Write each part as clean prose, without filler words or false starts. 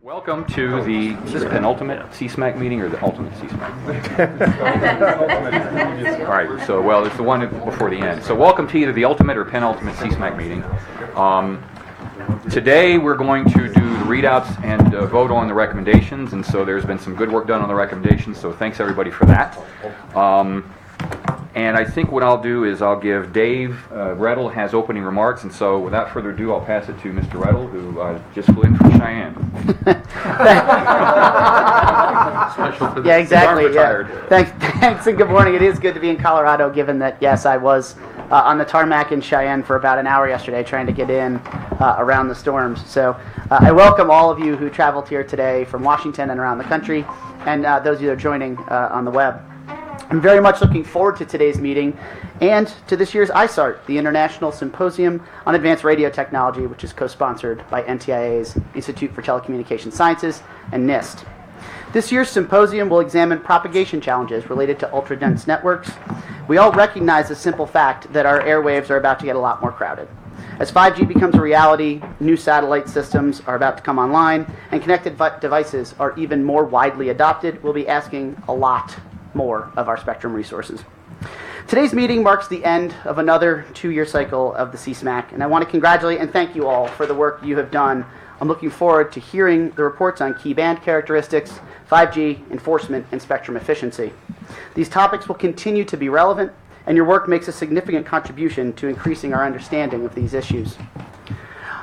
Welcome to the penultimate CSMAC meeting, or the ultimate CSMAC? All right, so, well, it's the one before the end. So welcome to either the ultimate or penultimate CSMAC meeting. Today we're going to do the readouts and vote on the recommendations, and so there's been some good work done on the recommendations, so thanks everybody for that. And I think what I'll do is I'll give Dave, Redl has opening remarks, and so without further ado, I'll pass it to Mr. Redl, who just flew in from Cheyenne. Special for the exactly. Yeah. Thanks, and good morning. It is good to be in Colorado, given that, yes, I was on the tarmac in Cheyenne for about an hour yesterday trying to get in around the storms. So I welcome all of you who traveled here today from Washington and around the country, and those of you that are joining on the web. I'm very much looking forward to today's meeting and to this year's ISART, the International Symposium on Advanced Radio Technology, which is co-sponsored by NTIA's Institute for Telecommunication Sciences and NIST. This year's symposium will examine propagation challenges related to ultra-dense networks. We all recognize the simple fact that our airwaves are about to get a lot more crowded. As 5G becomes a reality, new satellite systems are about to come online, and connected devices are even more widely adopted, we'll be asking a lot more of our spectrum resources. Today's meeting marks the end of another 2-year cycle of the CSMAC, and I want to congratulate and thank you all for the work you have done. I'm looking forward to hearing the reports on key band characteristics, 5G, enforcement, and spectrum efficiency. These topics will continue to be relevant, and your work makes a significant contribution to increasing our understanding of these issues.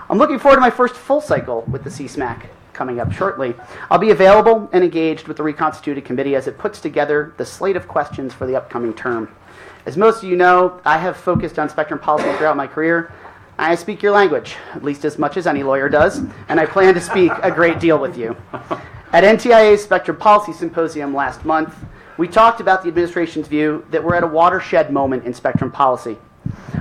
I'm looking forward to my first full cycle with the CSMAC coming up shortly. I'll be available and engaged with the reconstituted committee as it puts together the slate of questions for the upcoming term. As most of you know, I have focused on spectrum policy throughout my career. I speak your language, at least as much as any lawyer does, and I plan to speak a great deal with you. At NTIA's Spectrum Policy Symposium last month, we talked about the administration's view that we're at a watershed moment in spectrum policy.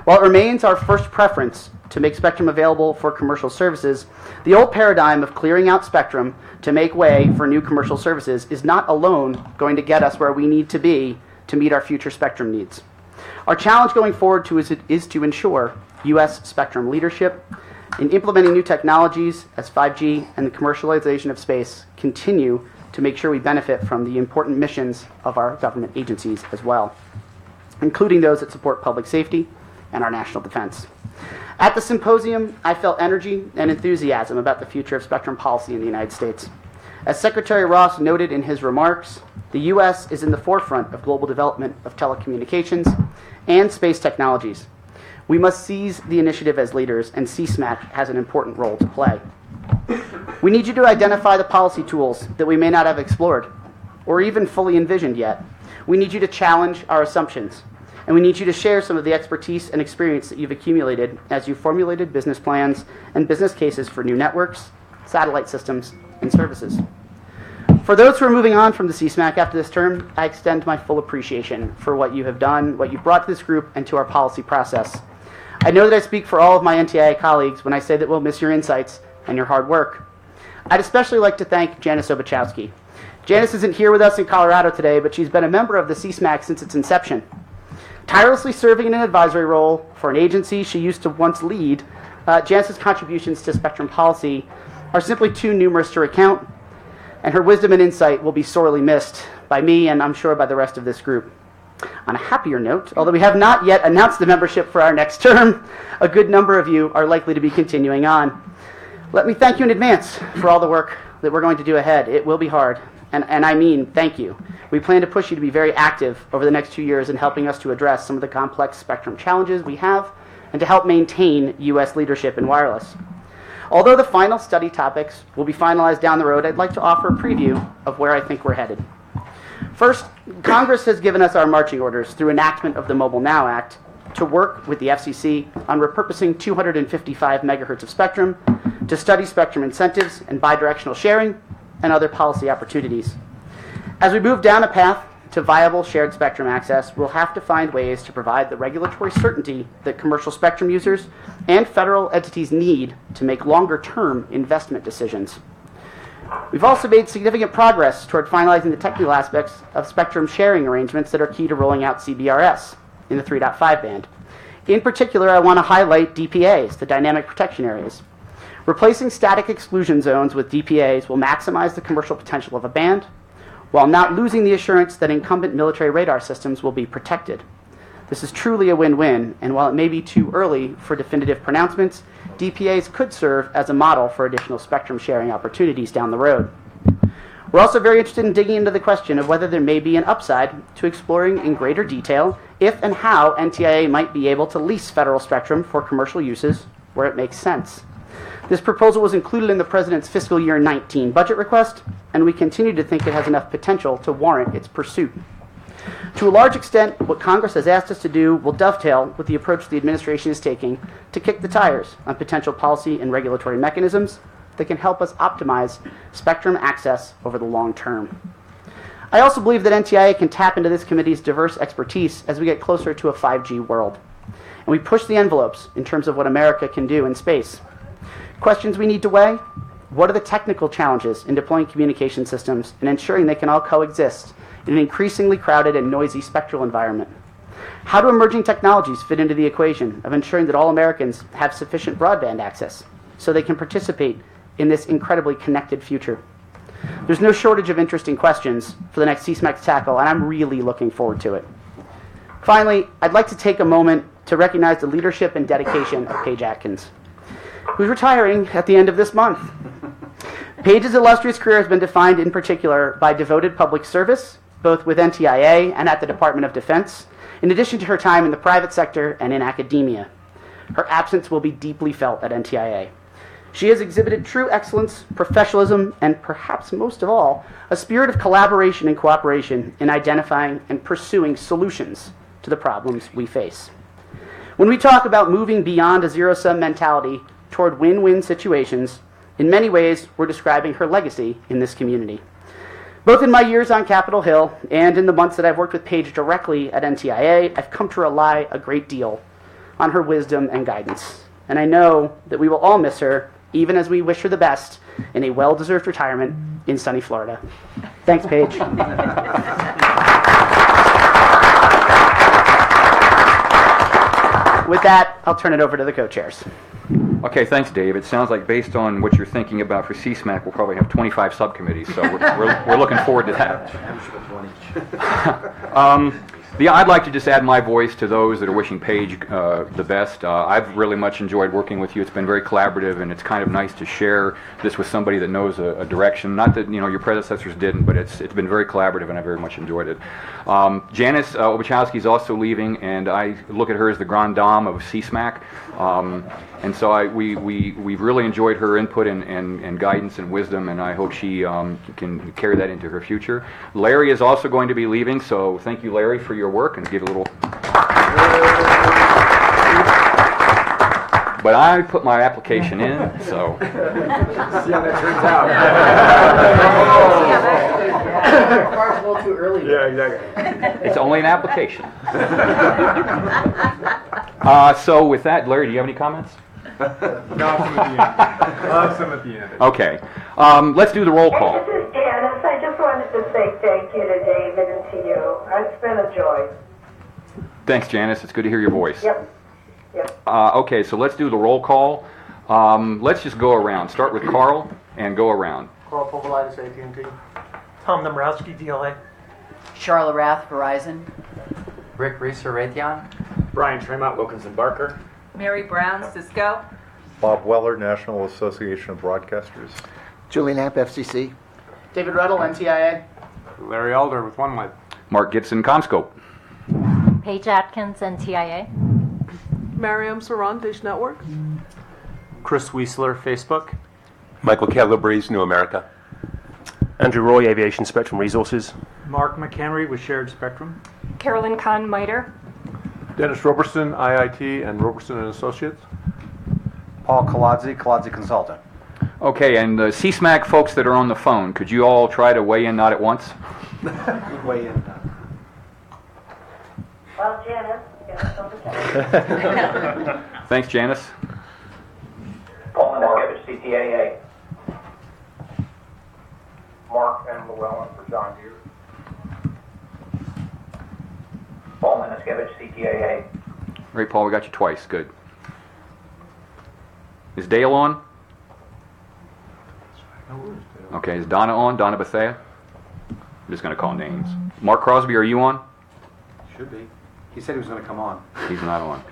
While it remains our first preference to make spectrum available for commercial services, the old paradigm of clearing out spectrum to make way for new commercial services is not alone going to get us where we need to be to meet our future spectrum needs. Our challenge going forward is to ensure U.S. spectrum leadership in implementing new technologies as 5G and the commercialization of space continue to make sure we benefit from the important missions of our government agencies as well, including those that support public safety and our national defense. At the symposium, I felt energy and enthusiasm about the future of spectrum policy in the United States. As Secretary Ross noted in his remarks, the U.S. is in the forefront of global development of telecommunications and space technologies. We must seize the initiative as leaders, and CSMAC has an important role to play. We need you to identify the policy tools that we may not have explored or even fully envisioned yet. We need you to challenge our assumptions, and we need you to share some of the expertise and experience that you've accumulated as you formulated business plans and business cases for new networks, satellite systems, and services. For those who are moving on from the CSMAC after this term, I extend my full appreciation for what you have done, what you've brought to this group, and to our policy process. I know that I speak for all of my NTIA colleagues when I say that we'll miss your insights and your hard work. I'd especially like to thank Janice Obachowski. Janice isn't here with us in Colorado today, but she's been a member of the CSMAC since its inception. Tirelessly serving in an advisory role for an agency she used to once lead, Janice's contributions to spectrum policy are simply too numerous to recount, and her wisdom and insight will be sorely missed by me and I'm sure by the rest of this group. On a happier note, although we have not yet announced the membership for our next term, a good number of you are likely to be continuing on. Let me thank you in advance for all the work that we're going to do ahead. It will be hard, and I mean thank you. We plan to push you to be very active over the next 2 years in helping us to address some of the complex spectrum challenges we have and to help maintain U.S. leadership in wireless. Although the final study topics will be finalized down the road, I'd like to offer a preview of where I think we're headed. First, Congress has given us our marching orders through enactment of the Mobile Now Act to work with the FCC on repurposing 255 megahertz of spectrum to study spectrum incentives and bidirectional sharing and other policy opportunities. As we move down a path to viable shared spectrum access, we'll have to find ways to provide the regulatory certainty that commercial spectrum users and federal entities need to make longer-term investment decisions. We've also made significant progress toward finalizing the technical aspects of spectrum sharing arrangements that are key to rolling out CBRS in the 3.5 band. In particular, I want to highlight DPAs, the dynamic protection areas. Replacing static exclusion zones with DPAs will maximize the commercial potential of a band, while not losing the assurance that incumbent military radar systems will be protected. This is truly a win-win, and while it may be too early for definitive pronouncements, DPAs could serve as a model for additional spectrum sharing opportunities down the road. We're also very interested in digging into the question of whether there may be an upside to exploring in greater detail if and how NTIA might be able to lease federal spectrum for commercial uses where it makes sense. This proposal was included in the President's fiscal year 19 budget request, and we continue to think it has enough potential to warrant its pursuit. To a large extent, what Congress has asked us to do will dovetail with the approach the administration is taking to kick the tires on potential policy and regulatory mechanisms that can help us optimize spectrum access over the long term. I also believe that NTIA can tap into this committee's diverse expertise as we get closer to a 5G world, and we push the envelopes in terms of what America can do in space. Questions we need to weigh: what are the technical challenges in deploying communication systems and ensuring they can all coexist in an increasingly crowded and noisy spectral environment? How do emerging technologies fit into the equation of ensuring that all Americans have sufficient broadband access so they can participate in this incredibly connected future? There's no shortage of interesting questions for the next CSMAC to tackle, and I'm really looking forward to it. Finally, I'd like to take a moment to recognize the leadership and dedication of Paige Atkins, who's retiring at the end of this month. Paige's illustrious career has been defined in particular by devoted public service, both with NTIA and at the Department of Defense, in addition to her time in the private sector and in academia. Her absence will be deeply felt at NTIA. She has exhibited true excellence, professionalism, and perhaps most of all, a spirit of collaboration and cooperation in identifying and pursuing solutions to the problems we face. When we talk about moving beyond a zero-sum mentality toward win-win situations, in many ways, we're describing her legacy in this community. Both in my years on Capitol Hill and in the months that I've worked with Paige directly at NTIA, I've come to rely a great deal on her wisdom and guidance. And I know that we will all miss her, even as we wish her the best in a well-deserved retirement in sunny Florida. Thanks, Paige. With that, I'll turn it over to the co-chairs. Okay, thanks, Dave. It sounds like based on what you're thinking about for CSMAC, we'll probably have 25 subcommittees, so we're looking forward to that. I'd like to just add my voice to those that are wishing Paige the best. I've really much enjoyed working with you. It's been very collaborative, and it's kind of nice to share this with somebody that knows a direction. Not that your predecessors didn't, but it's been very collaborative, and I very much enjoyed it. Janice Obachowski is also leaving, and I look at her as the grande dame of CSMAC. And so we've really enjoyed her input and guidance and wisdom, and I hope she can carry that into her future. Larry is also going to be leaving, so thank you, Larry, for your work, and give a little. But I put my application in, so. See how that turns out. It's a little too early. Yeah, exactly. It's only an application. So with that, Larry, do you have any comments? No, some at the end. I'll have some at the end. Okay. Let's do the roll call. This is Janice. I just wanted to say thank you to David and to you. It's been a joy. Thanks, Janice. It's good to hear your voice. Yep. Okay, so let's do the roll call. Let's just go around. Start with Carl and go around. Carl Povolitis, AT&T. Tom Dombrowsky, DLA. Charlotte Rath, Verizon. Rick Reeser, Raytheon. Brian Tremont, Wilkinson Barker. Mary Brown, Cisco. Bob Weller, National Association of Broadcasters. Julie Knapp, FCC. David Redl, NTIA. Larry Alder with OneWeb. Mark Gibson, Comscope. Paige Atkins, NTIA. Mariam Sorond, Dish Network. Chris Wiesler, Facebook. Michael Calabrese, New America. Andrew Roy, Aviation Spectrum Resources. Mark McHenry with Shared Spectrum. Carolyn Kahn-Miter. Dennis Roberson, IIT, and Roberson and Associates. Paul Colazzi, Colazzi Consultant. Okay, and the CSMAC folks that are on the phone, could you all try to weigh in, not at once? Weigh in. Well, Janice, you got something to say. Thanks, Janice. Paul Mineskevich, CTAA. Mark M. Llewellyn for John Deere. Paul Mineskevich, CTAA. Great, Paul, we got you twice. Good. Is Dale on? Okay, is Donna on? Donna Bethea? I'm just going to call names. Mark Crosby, are you on? Should be. He said he was going to come on. He's not on.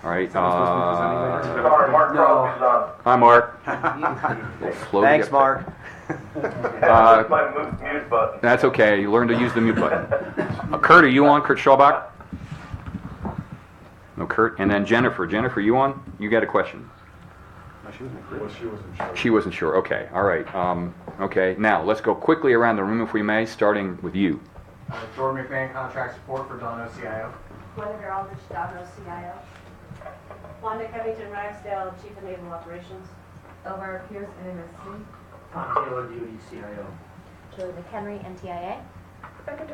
All right. Sorry, Mark Crosby's on. Hi, Mark. Thanks, Mark. My mute button. That's okay. You learn to use the mute button. Kurt, are you on? Kurt Schwabach? No, Kurt. And then Jennifer. Jennifer, you on? You got a question? No, she wasn't Well, she wasn't sure. She wasn't sure. Okay. All right. Okay. Now, let's go quickly around the room, if we may, starting with you. Jordan McMahon, contract support for Dono CIO. Whenever Alders, Dombrowsky, CIO. Wanda Covington Ragsdale, Chief of Naval Operations. Elvira Pierce, NMSC. Tom Taylor, DoD CIO. Julie McHenry, NTIA. Rebecca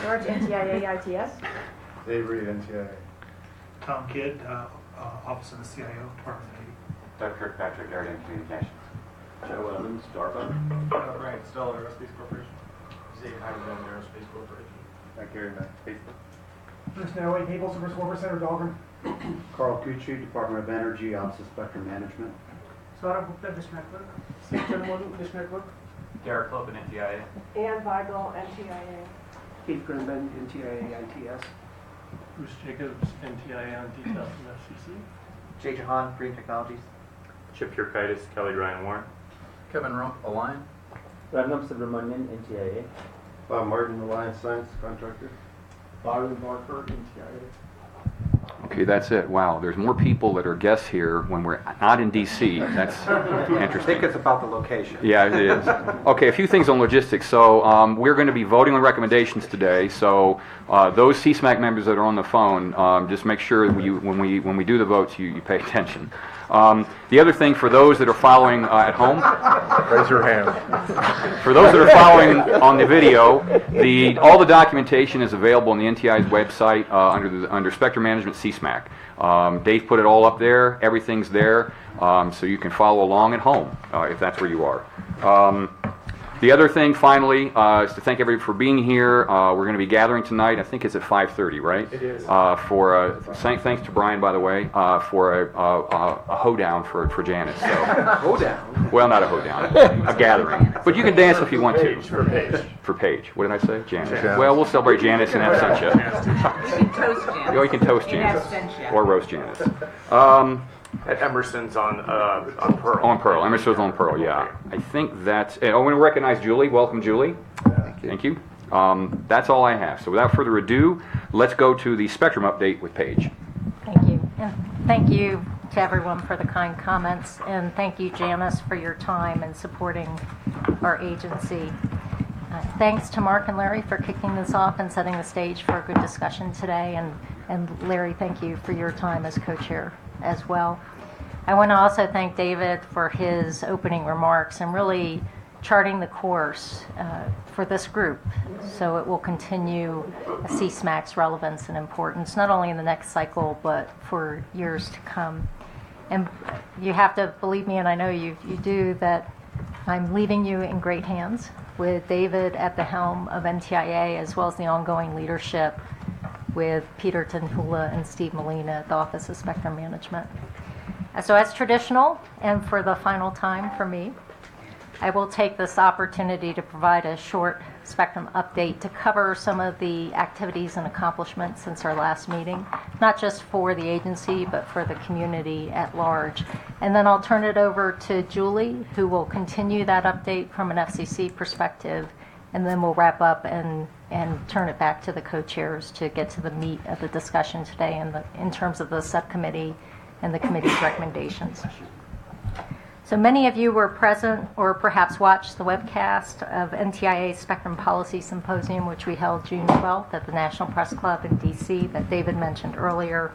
George, NTIA ITS. Dave Reed, NTIA. Tom Kidd, Office of the CIO, Department of Navy. Doug Kirkpatrick, Airline Communications. Joe Evans, DARPA. Brian Stella, Aerospace Corporation. Zay Heidelberg, Aerospace Corporation. Gary Mack, Facebook. Bruce Norway, Naval Service Warfare Center, Dahlgren. Carl Cucci, Department of Energy, Office of Spectrum Management. Saurabh Gupta, Dish Network. Stephen Modu, Dish Network. Derek Club and NTIA. Ann Weigel, NTIA. Keith Grimben, NTIA ITS. Bruce Jacobs, NTIA on details from FCC. Jay Jahan, Green Technologies. Chip Urquidis, Kelly Ryan Warren. Kevin Rump, Align. Raghuram Subramanian, NTIA. Bob Martin, Alliance Science Contractor. Byron Barker, NTIA. Okay, that's it. Wow, there's more people that are guests here when we're not in D.C. That's I interesting. think it's about the location. Yeah, it is. Okay, a few things on logistics. So we're going to be voting on recommendations today. So those CSMAC members that are on the phone, just make sure when we do the votes, you pay attention. The other thing, for those that are following at home, Raise your hand. for those that are following on the video, all the documentation is available on the NTI's website under Spectrum Management CSMAC. Dave put it all up there. Everything's there, so you can follow along at home if that's where you are. The other thing, finally, is to thank everybody for being here. We're going to be gathering tonight. I think it's at 5:30, right? It is. Thanks to Brian, by the way, for a hoedown for Janice. So. Hoedown? Well, not a hoedown, a gathering. But you can dance if you want to. For Paige. For Paige. What did I say? Janice. Janice. Well, we'll celebrate Janice in absentia. You can toast Janice. Or you can toast In Janice. absentia. Or roast Janice. At Emerson's on Pearl. On Pearl. Emerson's on Pearl, yeah. I think that's it. I want to recognize Julie. Welcome, Julie. Thank you. That's all I have. So without further ado, let's go to the Spectrum update with Paige. Thank you. And thank you to everyone for the kind comments. And thank you, Janice, for your time and supporting our agency. Thanks to Mark and Larry for kicking this off and setting the stage for a good discussion today. And Larry, thank you for your time as co-chair as well. I want to also thank David for his opening remarks and really charting the course for this group, so it will continue CSMAC's relevance and importance, not only in the next cycle, but for years to come. And you have to believe me, and I know you do, that I'm leaving you in great hands with David at the helm of NTIA, as well as the ongoing leadership with Peter Tanhula and Steve Molina at the Office of Spectrum Management. So as traditional, and for the final time for me, I will take this opportunity to provide a short Spectrum update to cover some of the activities and accomplishments since our last meeting, not just for the agency, but for the community at large. And then I'll turn it over to Julie, who will continue that update from an FCC perspective, and then we'll wrap up and turn it back to the co-chairs to get to the meat of the discussion today in terms of the subcommittee and the committee's recommendations. So many of you were present or perhaps watched the webcast of NTIA Spectrum Policy Symposium, which we held June 12th at the National Press Club in DC that David mentioned earlier.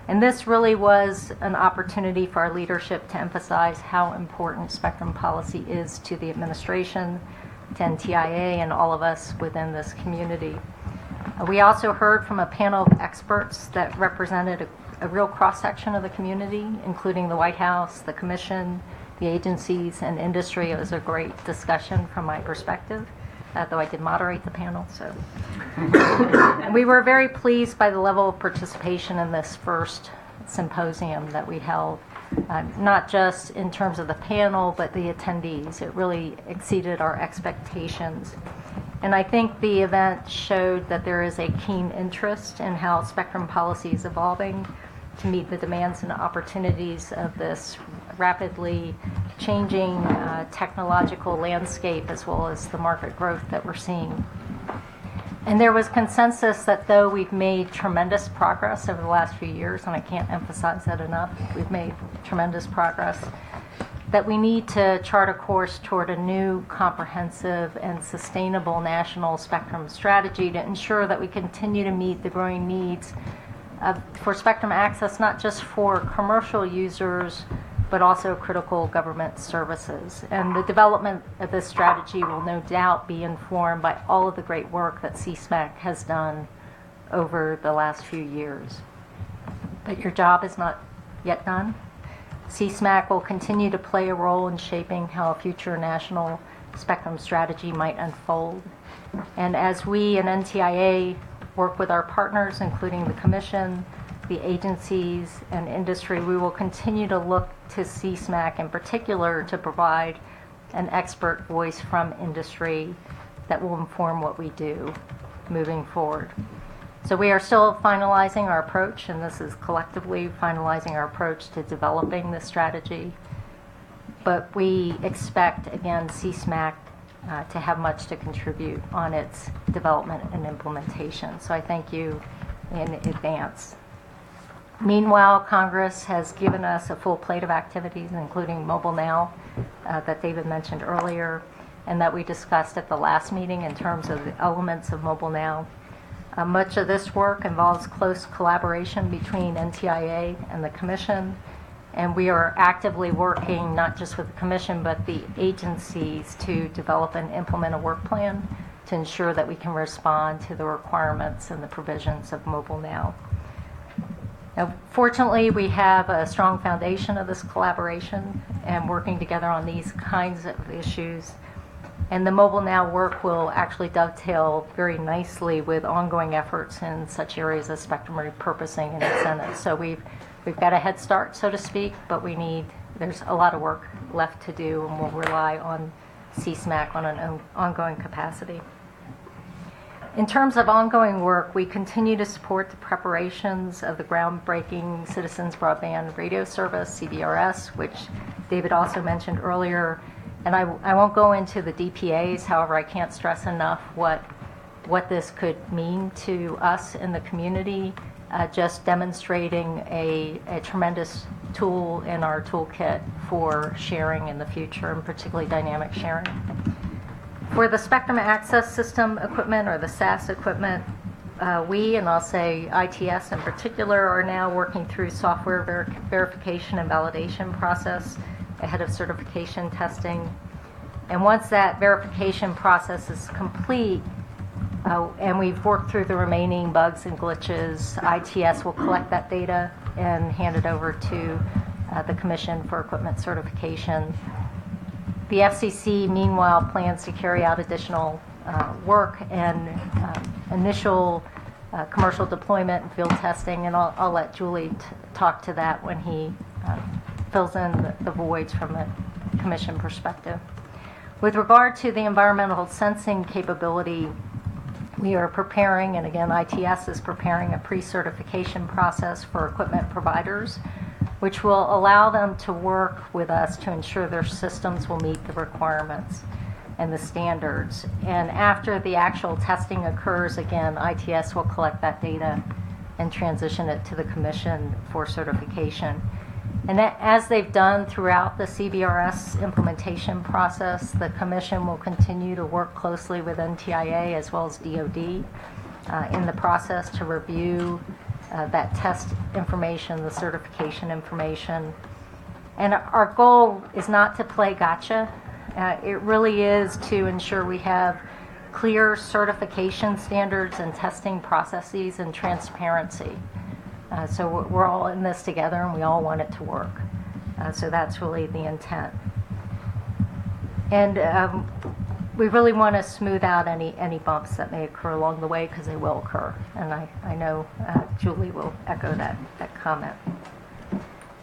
And this really was an opportunity for our leadership to emphasize how important spectrum policy is to the administration, to NTIA, and all of us within this community. We also heard from a panel of experts that represented a real cross-section of the community, including the White House, the Commission, the agencies, and industry. It was a great discussion from my perspective, though I did moderate the panel. And we were very pleased by the level of participation in this first symposium that we held. not just in terms of the panel, but the attendees. It really exceeded our expectations. And I think the event showed that there is a keen interest in how spectrum policy is evolving to meet the demands and opportunities of this rapidly changing technological landscape, as well as the market growth that we're seeing. And there was consensus that though we've made tremendous progress over the last few years, and I can't emphasize that enough, we've made tremendous progress, that we need to chart a course toward a new, comprehensive, and sustainable national spectrum strategy to ensure that we continue to meet the growing needs for spectrum access, not just for commercial users, but also critical government services. And the development of this strategy will no doubt be informed by all of the great work that CSMAC has done over the last few years. But your job is not yet done. CSMAC will continue to play a role in shaping how a future national spectrum strategy might unfold. And as we in NTIA work with our partners, including the Commission, the agencies, and industry, we will continue to look to CSMAC in particular to provide an expert voice from industry that will inform what we do moving forward. So we are still finalizing our approach, and this is collectively finalizing our approach to developing this strategy. But we expect, again, CSMAC to have much to contribute on its development and implementation. So I thank you in advance. Meanwhile, Congress has given us a full plate of activities, including Mobile Now, that David mentioned earlier, and that we discussed at the last meeting in terms of the elements of Mobile Now. Much of this work involves close collaboration between NTIA and the Commission, and we are actively working not just with the Commission but the agencies to develop and implement a work plan to ensure that we can respond to the requirements and the provisions of Mobile Now. Now, fortunately, we have a strong foundation of this collaboration and working together on these kinds of issues. And the Mobile Now work will actually dovetail very nicely with ongoing efforts in such areas as spectrum repurposing and incentives. So we've got a head start, so to speak, but there's a lot of work left to do, and we'll rely on CSMAC on an ongoing capacity. In terms of ongoing work, we continue to support the preparations of the groundbreaking Citizens Broadband Radio Service, CBRS, which David also mentioned earlier. And I won't go into the DPAs, however, I can't stress enough what this could mean to us in the community, just demonstrating a tremendous tool in our toolkit for sharing in the future, and particularly dynamic sharing. For the Spectrum Access System equipment, or the SAS equipment, we, and I'll say ITS in particular, are now working through software verification and validation process ahead of certification testing. And once that verification process is complete, and we've worked through the remaining bugs and glitches, ITS will collect that data and hand it over to the Commission for Equipment Certification. The FCC, meanwhile, plans to carry out additional work and initial commercial deployment and field testing, and I'll let Julie talk to that when he fills in the voids from a Commission perspective. With regard to the environmental sensing capability, we are preparing, and again, ITS is preparing a pre-certification process for equipment providers, which will allow them to work with us to ensure their systems will meet the requirements and the standards. And after the actual testing occurs, again, ITS will collect that data and transition it to the Commission for certification. And as they've done throughout the CBRS implementation process, the Commission will continue to work closely with NTIA as well as DoD in the process to review that test information, the certification information. And our goal is not to play gotcha. It really is to ensure we have clear certification standards and testing processes and transparency. So we're all in this together, and we all want it to work. So that's really the intent. And we really want to smooth out any bumps that may occur along the way, because they will occur. And I know Julie will echo that comment.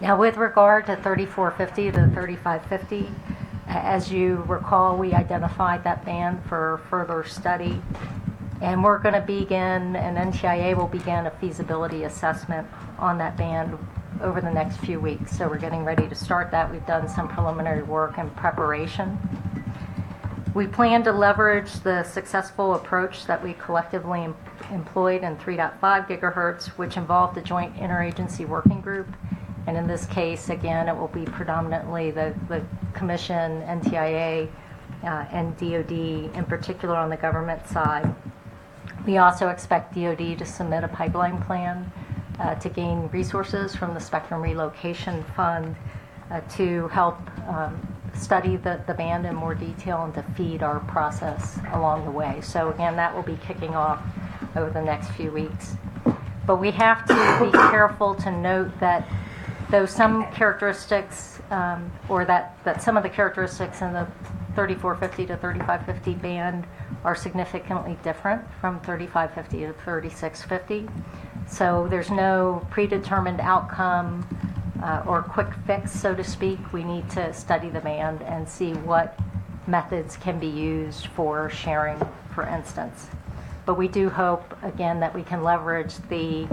Now, with regard to 3450 to 3550, as you recall, we identified that band for further study, and we're going to begin, and NTIA will begin a feasibility assessment on that band over the next few weeks. So we're getting ready to start that. We've done some preliminary work in preparation. We plan to leverage the successful approach that we collectively employed in 3.5 gigahertz, which involved a joint interagency working group. And in this case, again, it will be predominantly the Commission, NTIA, and DoD, in particular on the government side. We also expect DoD to submit a pipeline plan to gain resources from the Spectrum Relocation Fund to help study the band in more detail and to feed our process along the way. So again, that will be kicking off over the next few weeks. But we have to be careful to note that though some characteristics, or that some of the characteristics in the 3450 to 3550 band are significantly different from 3550 to 3650. So there's no predetermined outcome or quick fix, so to speak. We need to study the band and see what methods can be used for sharing, for instance. But we do hope, again, that we can leverage the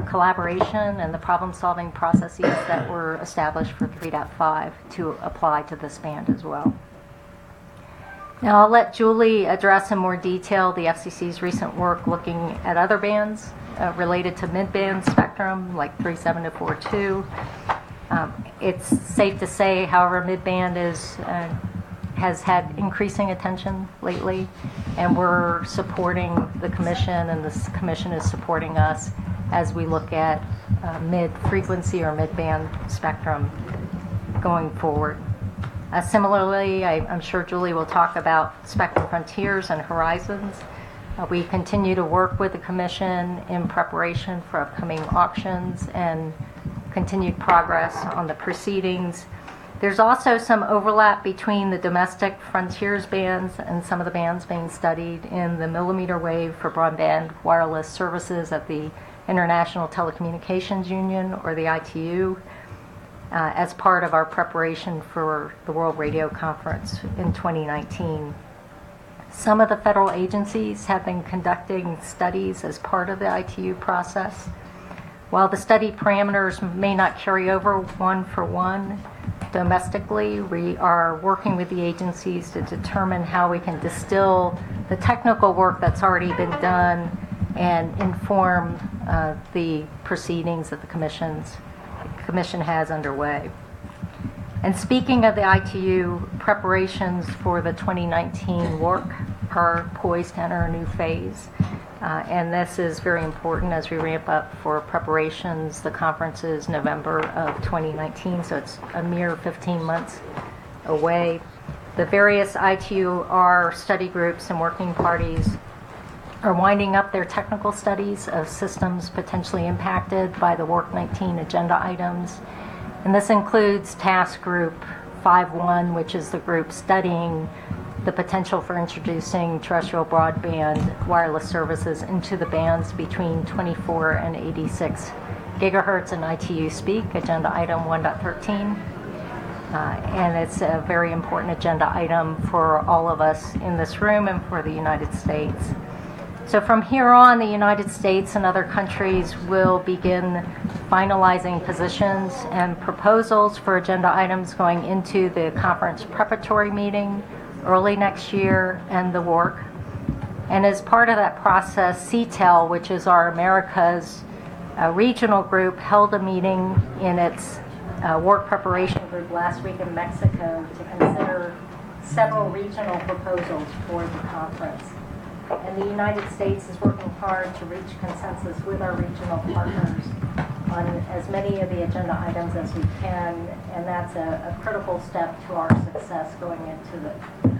collaboration and the problem-solving processes that were established for 3.5 to apply to this band as well. Now I'll let Julie address in more detail the FCC's recent work looking at other bands related to mid-band spectrum, like 3.7 to 4.2. It's safe to say, however, mid-band has had increasing attention lately, and we're supporting the Commission, and the Commission is supporting us as we look at mid-frequency or mid-band spectrum going forward. Similarly, I'm sure Julie will talk about spectrum frontiers and horizons. We continue to work with the Commission in preparation for upcoming auctions and continued progress on the proceedings. There's also some overlap between the domestic frontiers bands and some of the bands being studied in the millimeter wave for broadband wireless services at the International Telecommunications Union, or the ITU, as part of our preparation for the World Radio Conference in 2019. Some of the federal agencies have been conducting studies as part of the ITU process. While the study parameters may not carry over one for one, domestically, we are working with the agencies to determine how we can distill the technical work that's already been done and inform the proceedings that the Commission has underway. And speaking of the ITU, preparations for the 2019 work are poised to enter a new phase. And this is very important as we ramp up for preparations. The conference is November of 2019, so it's a mere 15 months away. The various ITUR study groups and working parties are winding up their technical studies of systems potentially impacted by the Work 19 agenda items. And this includes Task Group 5.1, which is the group studying the potential for introducing terrestrial broadband wireless services into the bands between 24 and 86 gigahertz in ITU Speak, agenda item 1.13. And it's a very important agenda item for all of us in this room and for the United States. So from here on, the United States and other countries will begin finalizing positions and proposals for agenda items going into the conference preparatory meeting early next year and the work. And as part of that process, CTEL, which is our Americas regional group, held a meeting in its work preparation group last week in Mexico to consider several regional proposals for the conference. And the United States is working hard to reach consensus with our regional partners on as many of the agenda items as we can, and that's a critical step to our success going into the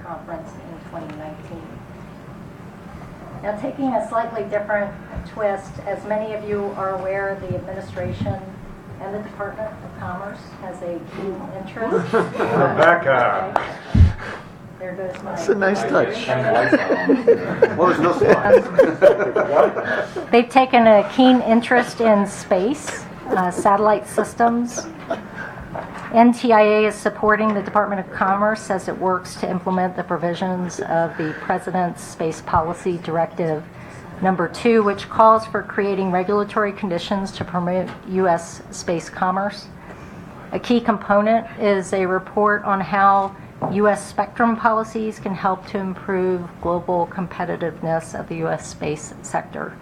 conference in 2019. Now, taking a slightly different twist, as many of you are aware, the administration and the Department of Commerce has a keen interest. Rebecca! There goes my... That's a nice touch. Well, there's no They've taken a keen interest in space, satellite systems. NTIA is supporting the Department of Commerce as it works to implement the provisions of the President's Space Policy Directive Number 2, which calls for creating regulatory conditions to promote U.S. space commerce. A key component is a report on how U.S. spectrum policies can help to improve global competitiveness of the U.S. space sector.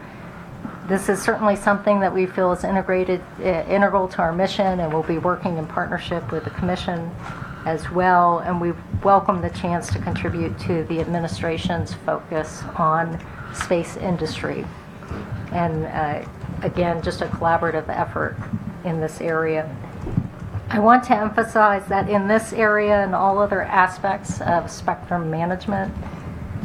This is certainly something that we feel is integral to our mission, and we'll be working in partnership with the Commission as well, and we welcome the chance to contribute to the administration's focus on space industry. And again, just a collaborative effort in this area. I want to emphasize that in this area and all other aspects of spectrum management,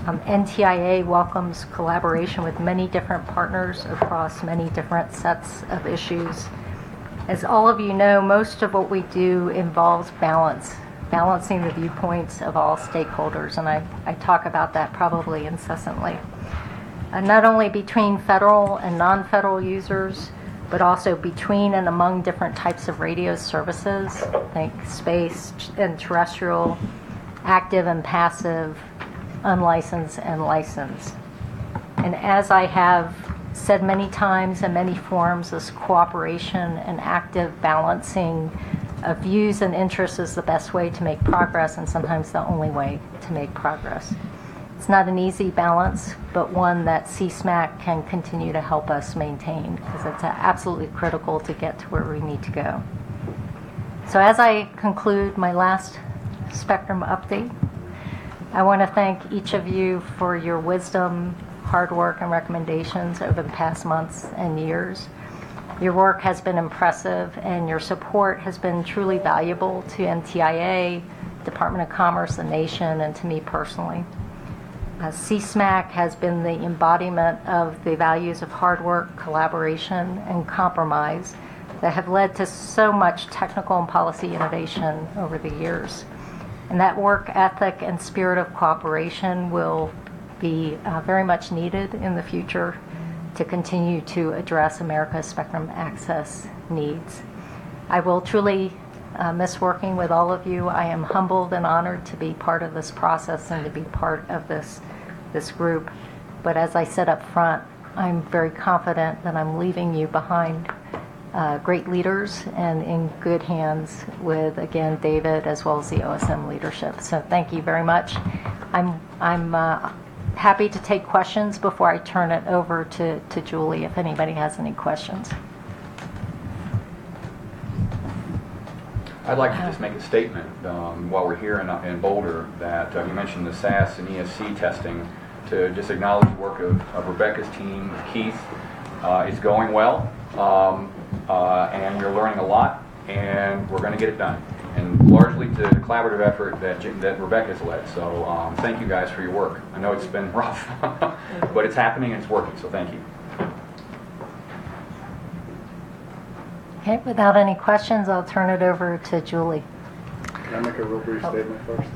NTIA welcomes collaboration with many different partners across many different sets of issues. As all of you know, most of what we do involves balancing the viewpoints of all stakeholders, and I talk about that probably incessantly. Not only between federal and non-federal users, but also between and among different types of radio services, think space and terrestrial, active and passive, unlicensed and licensed. And as I have said many times in many forums, this cooperation and active balancing of views and interests is the best way to make progress, and sometimes the only way to make progress. It's not an easy balance, but one that CSMAC can continue to help us maintain, because it's absolutely critical to get to where we need to go. So as I conclude my last Spectrum update, I want to thank each of you for your wisdom, hard work, and recommendations over the past months and years. Your work has been impressive, and your support has been truly valuable to NTIA, Department of Commerce, the nation, and to me personally. CSMAC has been the embodiment of the values of hard work, collaboration, and compromise that have led to so much technical and policy innovation over the years. And that work ethic and spirit of cooperation will be very much needed in the future to continue to address America's spectrum access needs. I will truly miss working with all of you. I am humbled and honored to be part of this process and to be part of this group. But as I said up front, I'm very confident that I'm leaving you behind great leaders and in good hands with, again, David as well as the OSM leadership. So thank you very much. I'm happy to take questions before I turn it over to Julie if anybody has any questions. I'd like to just make a statement while we're here in Boulder that you mentioned the SAS and ESC testing, to just acknowledge the work of Rebecca's team, Keith. It's going well, and we're learning a lot, and we're going to get it done. And largely to the collaborative effort that Rebecca's led. So thank you guys for your work. I know it's been rough, but it's happening and it's working, so thank you. Okay, without any questions, I'll turn it over to Julie. Can I make a real brief statement first?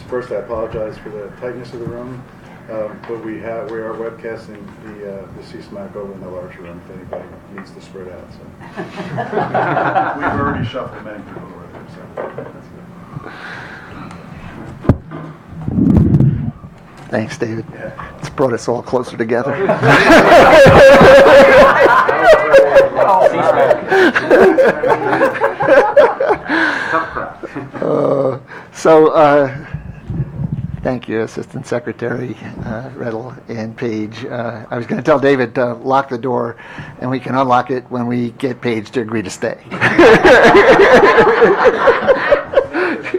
First, I apologize for the tightness of the room, but we are webcasting the CSMAC over in the larger room if anybody needs to spread out. So. We've already shuffled many people over there, so that's good. Thanks, David. Yeah. It's brought us all closer together. Thank you, Assistant Secretary Redl and Paige. I was going to tell David to lock the door, and we can unlock it when we get Paige to agree to stay.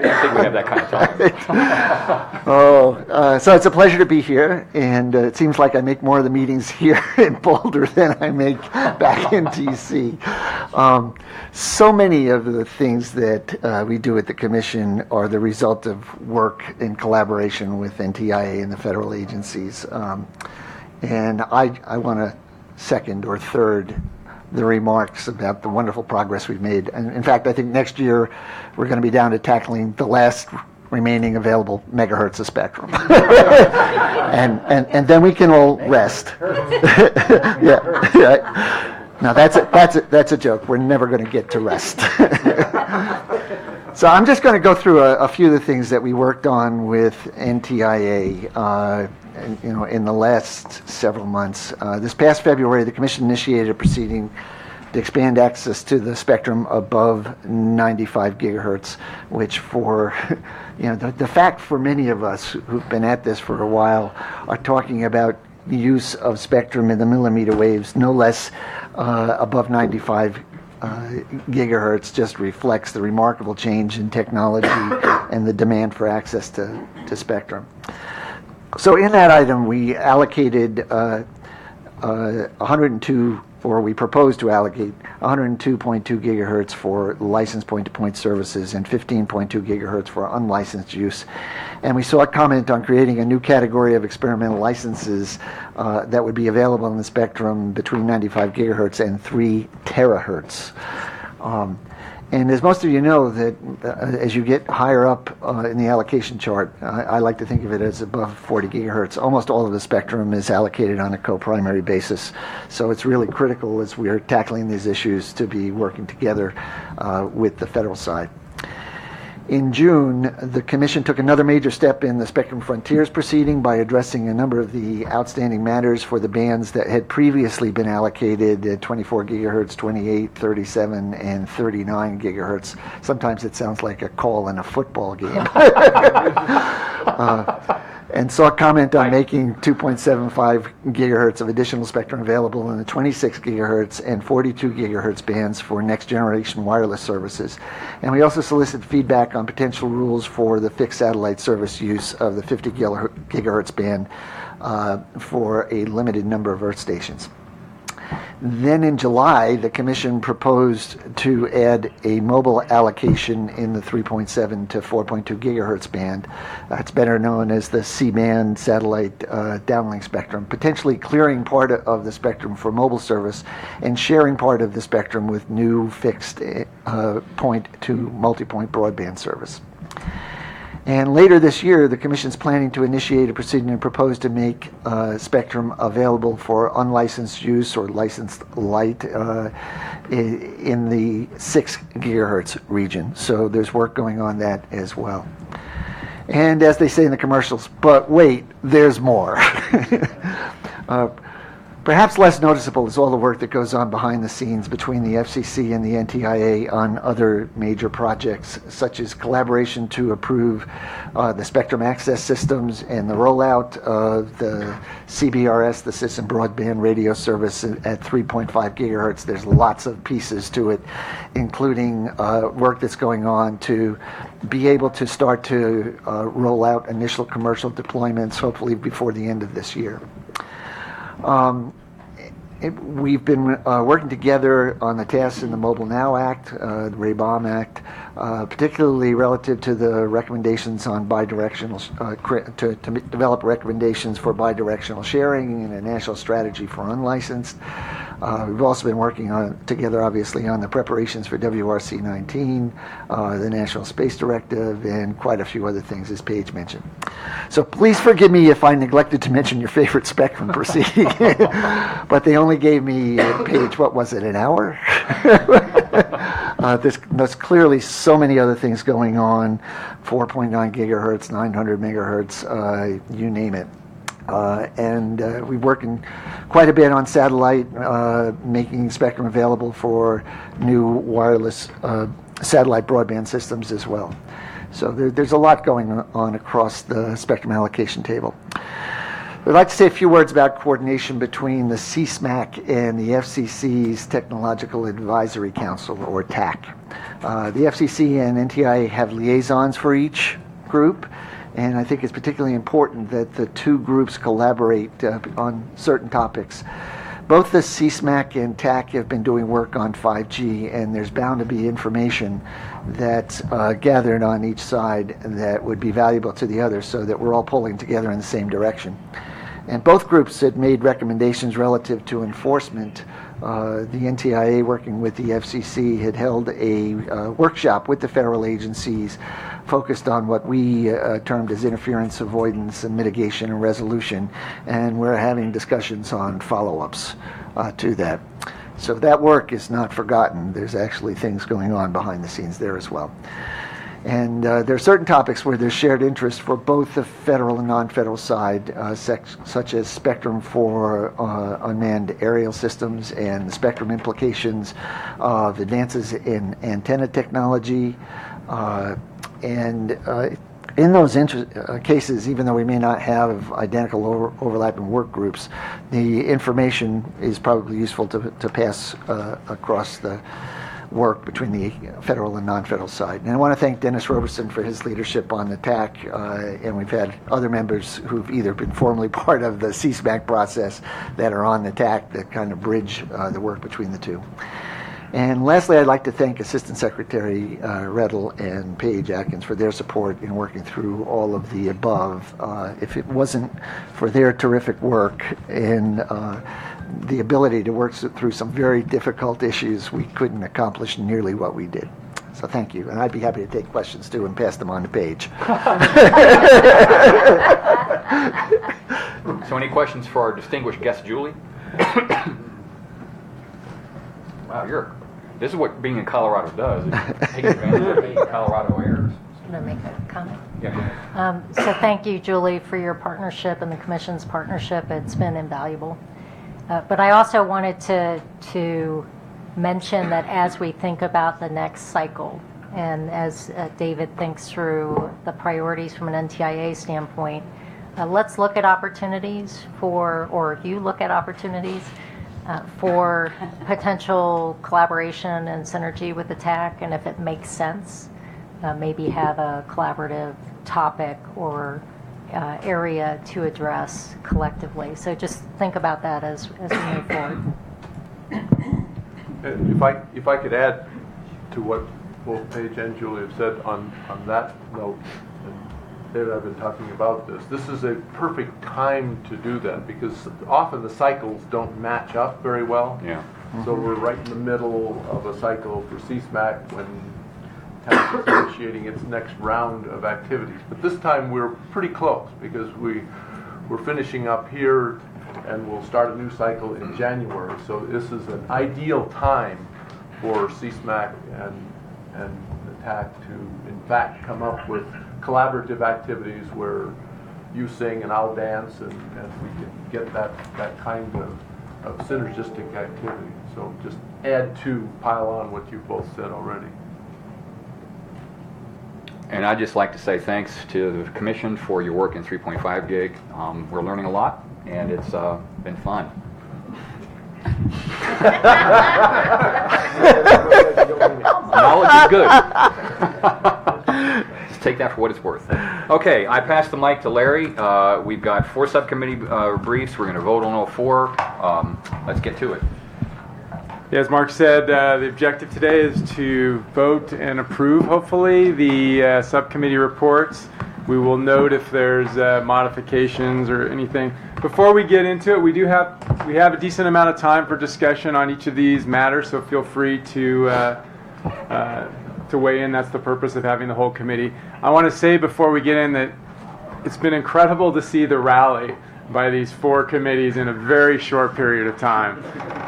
I think we have that kind of time. So it's a pleasure to be here, and it seems like I make more of the meetings here in Boulder than I make back in DC. So many of the things that we do at the Commission are the result of work in collaboration with NTIA and the federal agencies. And I want to second or third the remarks about the wonderful progress we've made. And in fact, I think next year we're going to be down to tackling the last remaining available megahertz of spectrum. and then we can all rest. No, that's a joke. We're never going to get to rest. So I'm just going to go through a few of the things that we worked on with NTIA in the last several months. This past February, the Commission initiated a proceeding to expand access to the spectrum above 95 gigahertz, which for, the fact for many of us who've been at this for a while are talking about use of spectrum in the millimeter waves, no less above 95 gigahertz, just reflects the remarkable change in technology and the demand for access to spectrum. So in that item, we allocated 102, or we proposed to allocate 102.2 gigahertz for licensed point-to-point services and 15.2 gigahertz for unlicensed use. And we sought comment on creating a new category of experimental licenses that would be available in the spectrum between 95 gigahertz and 3 terahertz. And as most of you know, that as you get higher up in the allocation chart, I like to think of it as above 40 gigahertz. Almost all of the spectrum is allocated on a co-primary basis. So it's really critical as we are tackling these issues to be working together with the federal side. In June, the Commission took another major step in the Spectrum Frontiers proceeding by addressing a number of the outstanding matters for the bands that had previously been allocated at 24 gigahertz, 28, 37, and 39 gigahertz. Sometimes it sounds like a call in a football game. And sought comment on making 2.75 gigahertz of additional spectrum available in the 26 gigahertz and 42 gigahertz bands for next generation wireless services. And we also solicited feedback on potential rules for the fixed satellite service use of the 50 gigahertz band for a limited number of Earth stations. Then in July, the Commission proposed to add a mobile allocation in the 3.7 to 4.2 gigahertz band. It's better known as the C-band satellite downlink spectrum, potentially clearing part of the spectrum for mobile service and sharing part of the spectrum with new fixed point to multi-point broadband service. And later this year, the Commission is planning to initiate a proceeding and propose to make spectrum available for unlicensed use or licensed light in the 6 gigahertz region. So there's work going on that as well. And as they say in the commercials, but wait, there's more. Perhaps less noticeable is all the work that goes on behind the scenes between the FCC and the NTIA on other major projects, such as collaboration to approve the spectrum access systems and the rollout of the CBRS, the Citizen Broadband Radio Service at 3.5 gigahertz. There's lots of pieces to it, including work that's going on to be able to start to roll out initial commercial deployments, hopefully before the end of this year. We've been working together on the tasks in the Mobile Now Act, the Ray-Baum Act, particularly relative to the recommendations on bidirectional, to develop recommendations for bidirectional sharing and a national strategy for unlicensed. We've also been working together, obviously, on the preparations for WRC 19, the National Space Directive, and quite a few other things, as Paige mentioned. So please forgive me if I neglected to mention your favorite spectrum proceeding, but they only gave me, Paige, what was it, an hour? There's clearly so many other things going on, 4.9 gigahertz, 900 megahertz, you name it. And we're working quite a bit on satellite, making spectrum available for new wireless satellite broadband systems as well. So there's a lot going on across the spectrum allocation table. I'd like to say a few words about coordination between the CSMAC and the FCC's Technological Advisory Council, or TAC. The FCC and NTIA have liaisons for each group, and I think it's particularly important that the two groups collaborate on certain topics. Both the CSMAC and TAC have been doing work on 5G, and there's bound to be information that's gathered on each side that would be valuable to the other, so that we're all pulling together in the same direction. And both groups had made recommendations relative to enforcement. The NTIA, working with the FCC, had held a workshop with the federal agencies focused on what we termed as interference avoidance and mitigation and resolution, and we're having discussions on follow-ups to that. So that work is not forgotten. There's actually things going on behind the scenes there as well. And there are certain topics where there's shared interest for both the federal and non-federal side, such as spectrum for unmanned aerial systems and the spectrum implications of advances in antenna technology. In those cases, even though we may not have identical overlapping work groups, the information is probably useful to pass across the work between the federal and non-federal side. And I want to thank Dennis Roberson for his leadership on the TAC, and we've had other members who've either been formally part of the CSMAC process that are on the TAC that kind of bridge the work between the two. And lastly, I'd like to thank Assistant Secretary Redl and Paige Atkins for their support in working through all of the above. If it wasn't for their terrific work and the ability to work through some very difficult issues, we couldn't accomplish nearly what we did. So thank you. And I'd be happy to take questions too and pass them on to Paige. So any questions for our distinguished guest, Julie? Wow, this is what being in Colorado does. It takes advantage of being Colorado airs. I'm going to make a comment. Yeah, go ahead. So thank you, Julie, for your partnership and the Commission's partnership. It's been invaluable. But I also wanted to mention that as we think about the next cycle, and as David thinks through the priorities from an NTIA standpoint, let's look at opportunities or you look at opportunities for potential collaboration and synergy with the TAC, and if it makes sense, maybe have a collaborative topic or area to address collectively. So just think about that as we move forward. If I could add to what both Paige and Julie have said on that note, and David, I've been talking about this. This is a perfect time to do that because often the cycles don't match up very well. Yeah. So we're right in the middle of a cycle for CSMAC when TAC is initiating its next round of activities. But this time we're pretty close because we're finishing up here and we'll start a new cycle in January. So this is an ideal time for CSMAC and the TAC to, in fact, come up with collaborative activities where you sing and I'll dance and we can get that kind of synergistic activity. So just pile on what you've both said already. And I'd just like to say thanks to the Commission for your work in 3.5 gig. We're learning a lot, and it's been fun. Knowledge is good. Just take that for what it's worth. Okay, I pass the mic to Larry. We've got 4 subcommittee briefs. We're going to vote on all 4. Let's get to it. As Mark said, the objective today is to vote and approve, hopefully, the subcommittee reports. We will note if there's modifications or anything. Before we get into it, we have a decent amount of time for discussion on each of these matters, so feel free to weigh in. That's the purpose of having the whole committee. I want to say before we get in that it's been incredible to see the rally by these 4 committees in a very short period of time.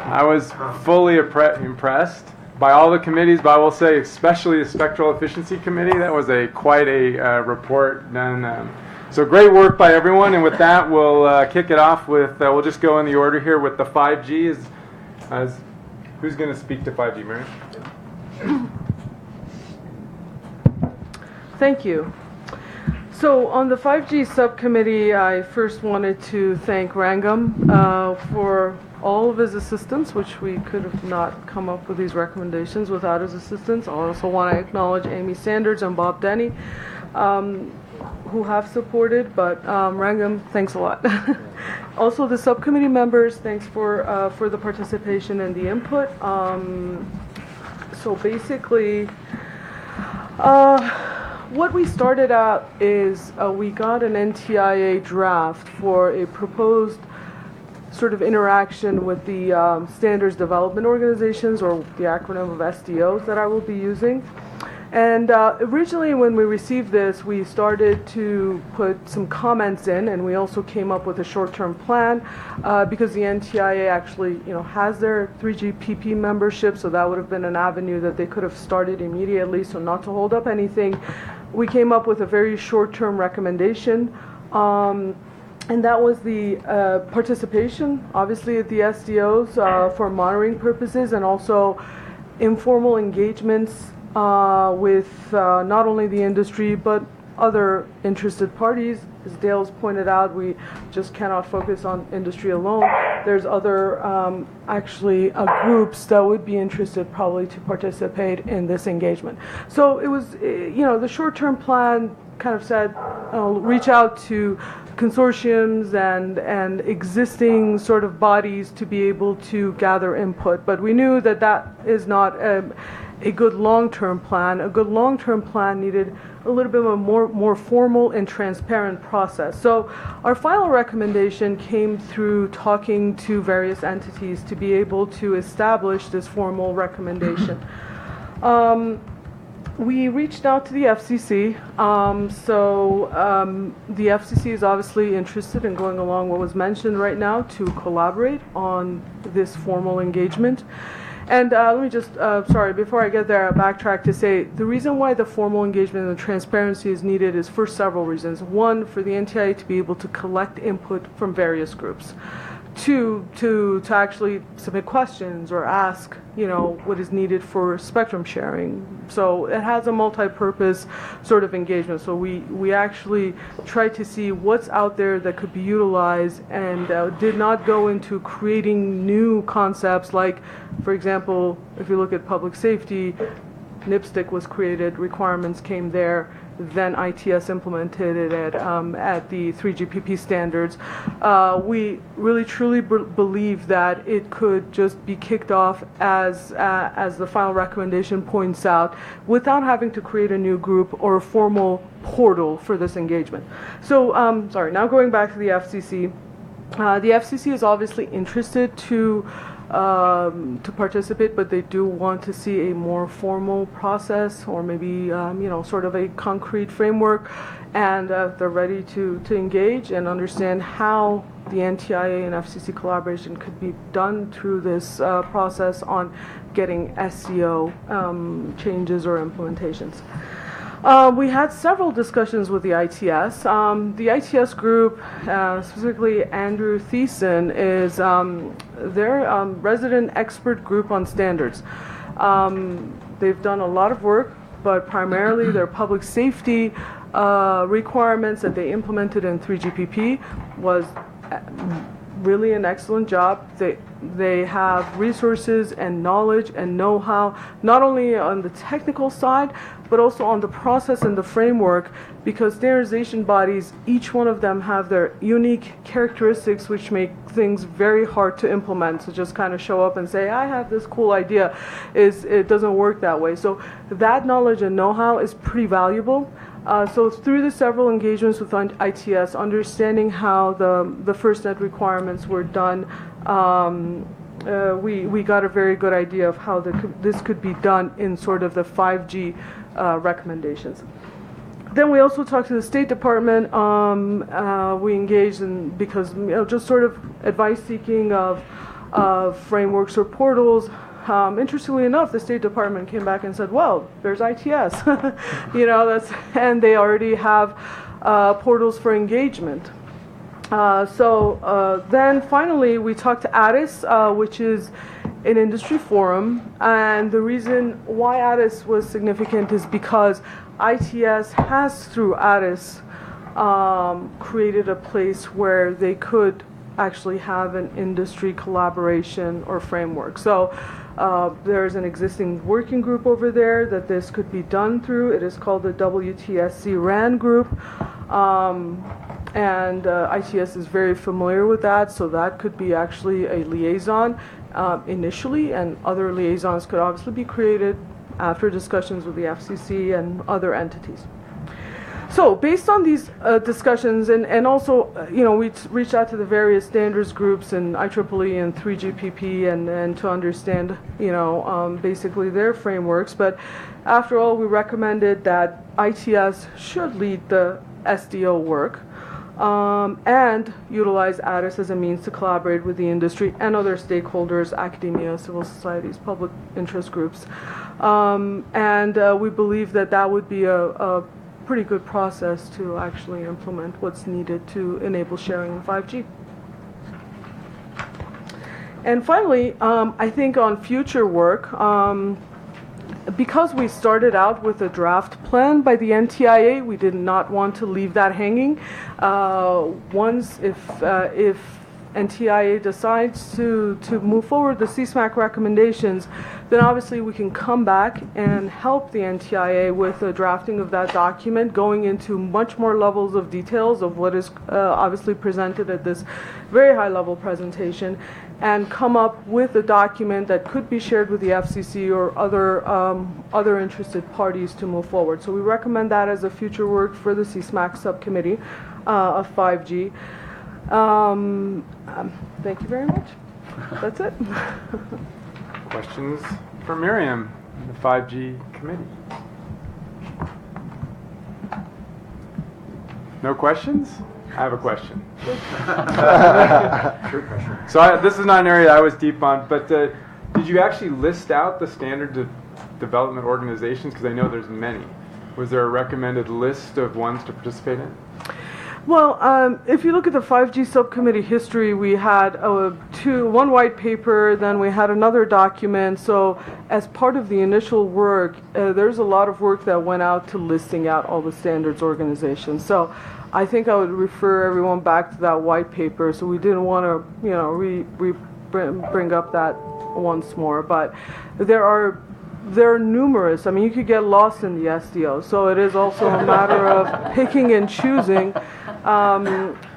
I was fully impressed by all the committees, but I will say especially the Spectral Efficiency Committee. That was quite a report done. So great work by everyone, and with that we'll kick it off with, we'll just go in the order here with the 5G. Who's going to speak to 5G, Mariam? Thank you. So on the 5G subcommittee, I first wanted to thank Rangam for all of his assistance, which we could have not come up with these recommendations without his assistance. I also want to acknowledge Amy Sanders and Bob Denny, who have supported, but Rangam, thanks a lot. Also the subcommittee members, thanks for the participation and the input. So basically, what we started out is we got an NTIA draft for a proposed sort of interaction with the standards development organizations, or the acronym of SDOs that I will be using. And originally when we received this, we started to put some comments in, and we also came up with a short-term plan because the NTIA actually, has their 3GPP membership, so that would have been an avenue that they could have started immediately, so not to hold up anything. We came up with a very short-term recommendation, and that was the participation, obviously, at the SDOs for monitoring purposes, and also informal engagements with not only the industry but other interested parties. As Dale's pointed out, we just cannot focus on industry alone. There's other groups that would be interested probably to participate in this engagement. So it was, the short-term plan kind of said, reach out to consortiums and existing sort of bodies to be able to gather input. But we knew that that is not a good long-term plan. A good long-term plan needed a little bit of a more formal and transparent process. So our final recommendation came through talking to various entities to be able to establish this formal recommendation. We reached out to the FCC, the FCC is obviously interested in going along what was mentioned right now to collaborate on this formal engagement. And let me just, before I get there, backtrack to say the reason why the formal engagement and the transparency is needed is for several reasons. One, for the NTIA to be able to collect input from various groups. Two, to actually submit questions or ask, what is needed for spectrum sharing. So it has a multi-purpose sort of engagement. So we actually tried to see what's out there that could be utilized and did not go into creating new concepts like, for example, if you look at public safety, NIPSTIC was created, requirements came there, then ITS implemented it at the 3GPP standards. We really truly believe that it could just be kicked off as the final recommendation points out, without having to create a new group or a formal portal for this engagement. So, now going back to the FCC. The FCC is obviously interested to participate, but they do want to see a more formal process, or maybe sort of a concrete framework, and they're ready to engage and understand how the NTIA and FCC collaboration could be done through this process on getting SCO changes or implementations. We had several discussions with the ITS. The ITS group, specifically Andrew Thiessen, is their resident expert group on standards. They've done a lot of work, but primarily their public safety requirements that they implemented in 3GPP was really an excellent job. They have resources and knowledge and know-how, not only on the technical side, but also on the process and the framework, because standardization bodies, each one of them have their unique characteristics which make things very hard to implement. So just kind of show up and say, I have this cool idea, it doesn't work that way. So that knowledge and know-how is pretty valuable. So through the several engagements with ITS, understanding how the FirstNet requirements were done, we got a very good idea of how this could be done in sort of the 5G recommendations. Then we also talked to the State Department. We engaged in, because just sort of advice seeking of frameworks or portals. Interestingly enough, the State Department came back and said, well, there's ITS, and they already have portals for engagement. Then finally, we talked to ATIS, which is an industry forum, and the reason why ATIS was significant is because ITS has, through ATIS, created a place where they could actually have an industry collaboration or framework. So there's an existing working group over there that this could be done through. It is called the WTSC RAN group, and ITS is very familiar with that, so that could be actually a liaison initially, and other liaisons could obviously be created after discussions with the FCC and other entities. So based on these discussions, and also, we reached out to the various standards groups and IEEE and 3GPP and to understand, basically their frameworks. But after all, we recommended that ITS should lead the SDO work and utilize ADIS as a means to collaborate with the industry and other stakeholders, academia, civil societies, public interest groups. And we believe that that would be a pretty good process to actually implement what's needed to enable sharing in 5G. And finally, I think on future work, because we started out with a draft plan by the NTIA, we did not want to leave that hanging. Once, if NTIA decides to move forward the CSMAC recommendations, then obviously we can come back and help the NTIA with the drafting of that document, going into much more levels of details of what is obviously presented at this very high level presentation, and come up with a document that could be shared with the FCC or other interested parties to move forward. So we recommend that as a future work for the CSMAC subcommittee of 5G. Thank you very much. That's it. Questions for Mariam and the 5G committee? No questions? I have a question. So this is not an area I was deep on, but did you actually list out the standard development organizations? Because I know there's many. Was there a recommended list of ones to participate in? Well, if you look at the 5G subcommittee history, we had one white paper, then we had another document. So as part of the initial work, there's a lot of work that went out to listing out all the standards organizations. So I think I would refer everyone back to that white paper. So we didn't want to, bring up that once more. But there are numerous. I mean, you could get lost in the SDO. So it is also a matter of picking and choosing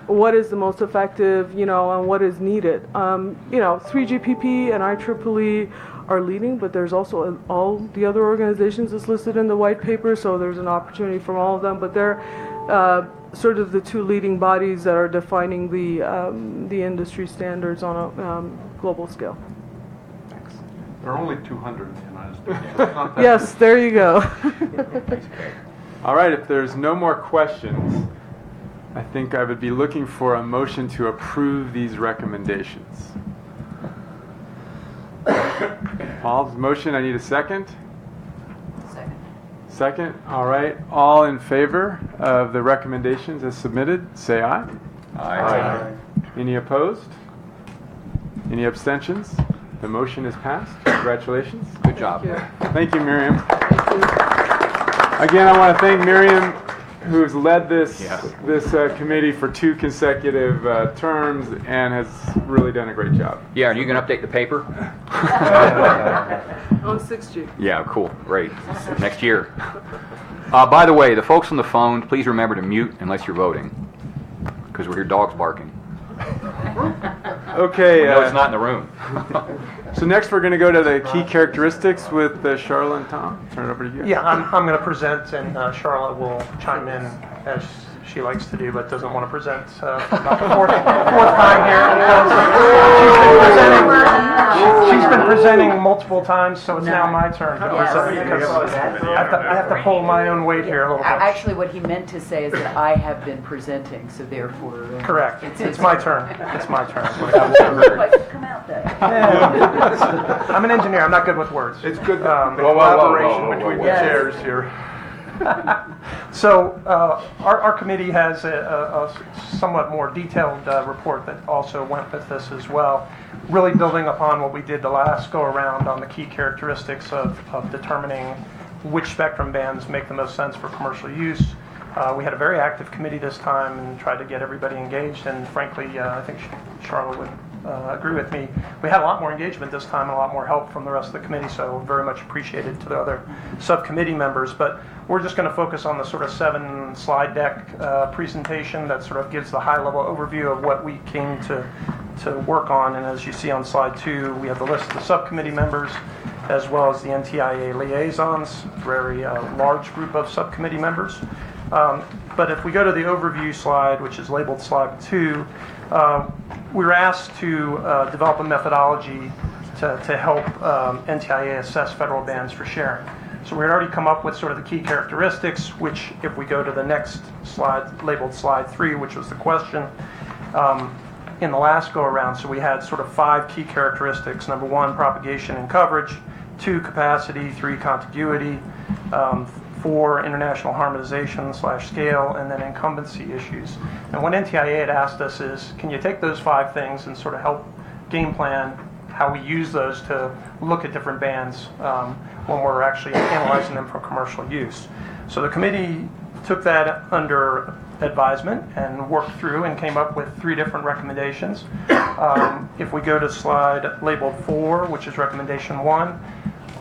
what is the most effective, and what is needed. 3GPP and IEEE are leading, but there's also all the other organizations that's listed in the white paper. So there's an opportunity from all of them. But they're sort of the two leading bodies that are defining the industry standards on a global scale. There are only 200 in the United States. Yes, there you go. All right, if there's no more questions, I think I would be looking for a motion to approve these recommendations. Paul's motion, I need a second. Second, all right. All in favor of the recommendations as submitted, say aye. Aye. Any opposed? Any abstentions? The motion is passed. Congratulations. Good job. Thank you, Mariam. Again, I want to thank Mariam, who's led this committee for 2 consecutive terms and has really done a great job. Yeah, and you can update the paper? On 6G. Yeah, cool. Great. Next year. By the way, the folks on the phone, please remember to mute unless you're voting, because we hear dogs barking. Okay. No, it's not in the room. So next we're going to go to the key characteristics with Charlotte and Tom. Turn it over to you. Yeah, I'm going to present, and Charlotte will chime in as she likes to do, but doesn't want to present for about the fourth time here. She's been presenting multiple times, so it's now my turn. I have to pull my own weight here a little bit. Actually, what he meant to say is that I have been presenting, so therefore... Correct. It's my turn. It's my turn. Come out there. I'm an engineer. I'm not good with words. It's good collaboration between the chairs here. So our committee has a somewhat more detailed report that also went with this as well, really building upon what we did the last go around on the key characteristics of determining which spectrum bands make the most sense for commercial use. We had a very active committee this time and tried to get everybody engaged, and frankly, I think Charlotte would agree with me. We had a lot more engagement this time and a lot more help from the rest of the committee, so very much appreciated to the other subcommittee members. But we're just going to focus on the sort of 7-slide deck presentation that sort of gives the high-level overview of what we came to work on. And as you see on slide 2, we have the list of the subcommittee members as well as the NTIA liaisons, a very large group of subcommittee members. But if we go to the overview slide, which is labeled slide 2, we were asked to develop a methodology to help NTIA assess federal bans for sharing. So we had already come up with sort of the key characteristics, which if we go to the next slide, labeled slide 3, which was the question, in the last go around, so we had sort of 5 key characteristics. Number 1, propagation and coverage. 2, capacity. 3, contiguity. 4, international harmonization / scale, and then incumbency issues. And what NTIA had asked us is, can you take those 5 things and sort of help game plan how we use those to look at different bans when we're actually analyzing them for commercial use. So the committee took that under advisement and worked through and came up with 3 different recommendations. If we go to slide labeled 4, which is recommendation 1,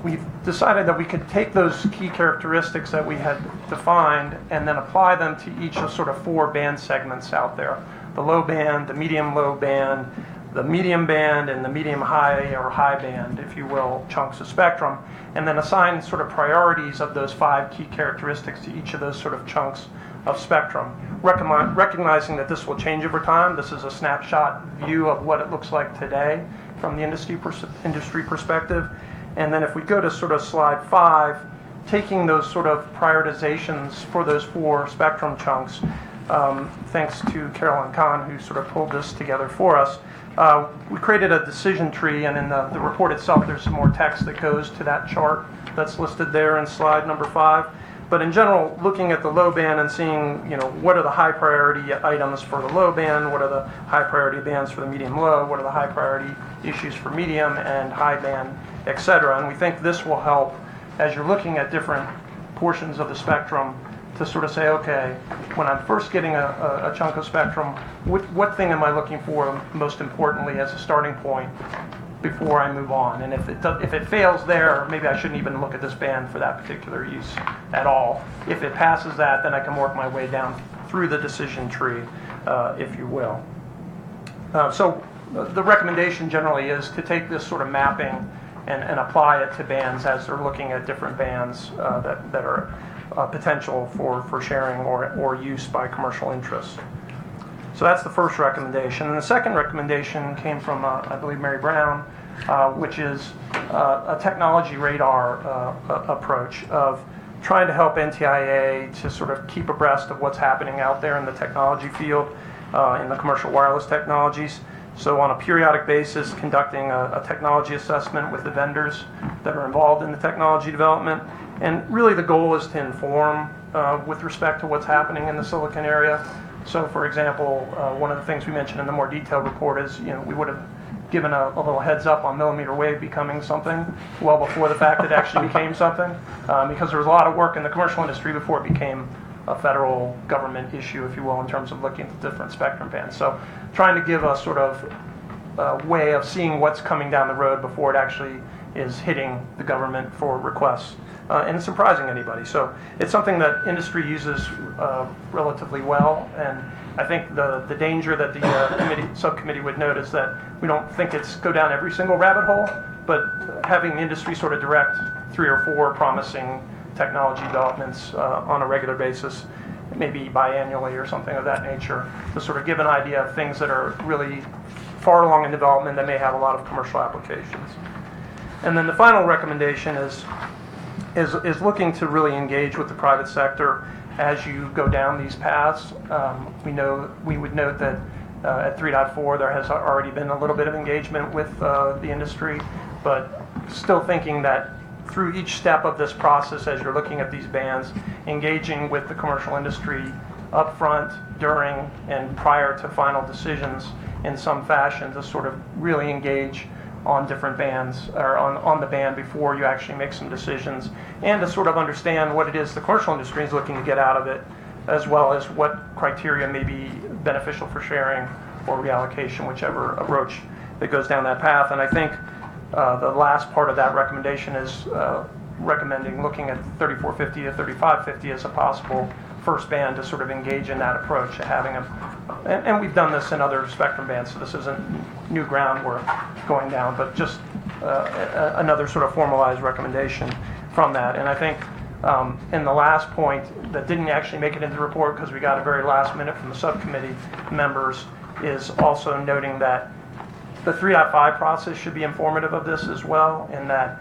we've decided that we could take those key characteristics that we had defined and then apply them to each of sort of 4 band segments out there. The low band, the medium low band, the medium band, and the medium high or high band, if you will, chunks of spectrum, and then assign sort of priorities of those 5 key characteristics to each of those sort of chunks of spectrum, recognizing that this will change over time. This is a snapshot view of what it looks like today from the industry perspective. And then if we go to sort of slide 5, taking those sort of prioritizations for those 4 spectrum chunks, thanks to Carolyn Kahn, who sort of pulled this together for us, we created a decision tree, and in the report itself there's some more text that goes to that chart that's listed there in slide number 5. But in general, looking at the low band and seeing, what are the high priority items for the low band, what are the high priority bands for the medium low, what are the high priority issues for medium and high band, etc. And we think this will help as you're looking at different portions of the spectrum to sort of say, okay, when I'm first getting a chunk of spectrum, what thing am I looking for most importantly as a starting point before I move on? And if it fails there, maybe I shouldn't even look at this band for that particular use at all. If it passes that, then I can work my way down through the decision tree, if you will. So the recommendation generally is to take this sort of mapping and apply it to bands as they're looking at different bands that are potential for sharing or use by commercial interests. So that's the first recommendation. And the second recommendation came from, I believe, Mary Brown, which is a technology radar approach of trying to help NTIA to sort of keep abreast of what's happening out there in the technology field, in the commercial wireless technologies. So on a periodic basis, conducting a technology assessment with the vendors that are involved in the technology development. And really the goal is to inform with respect to what's happening in the Silicon area. So for example, one of the things we mentioned in the more detailed report is, we would have given a little heads up on millimeter wave becoming something well before the fact it actually became something, because there was a lot of work in the commercial industry before it became a federal government issue, if you will, in terms of looking at the different spectrum bands. So trying to give a sort of way of seeing what's coming down the road before it actually is hitting the government for requests and surprising anybody. So it's something that industry uses relatively well, and I think the danger that the subcommittee would note is that we don't think it's go down every single rabbit hole, but having the industry sort of direct 3 or 4 promising technology developments on a regular basis, maybe biannually or something of that nature, to sort of give an idea of things that are really far along in development that may have a lot of commercial applications. And then the final recommendation is looking to really engage with the private sector as you go down these paths. We would note that at 3.4 there has already been a little bit of engagement with the industry, but still thinking that through each step of this process, as you're looking at these bands, engaging with the commercial industry upfront, during, and prior to final decisions in some fashion to sort of really engage on different bands, or on the band before you actually make some decisions, and to sort of understand what it is the commercial industry is looking to get out of it, as well as what criteria may be beneficial for sharing or reallocation, whichever approach that goes down that path. And I think the last part of that recommendation is recommending looking at 3450 to 3550 as a possible first band to sort of engage in that approach, having them. And we've done this in other spectrum bands, so this isn't new ground we're going down, but just another sort of formalized recommendation from that. And I think And the last point that didn't actually make it into the report because we got a very last minute from the subcommittee members is also noting that the 3.5 process should be informative of this as well, and that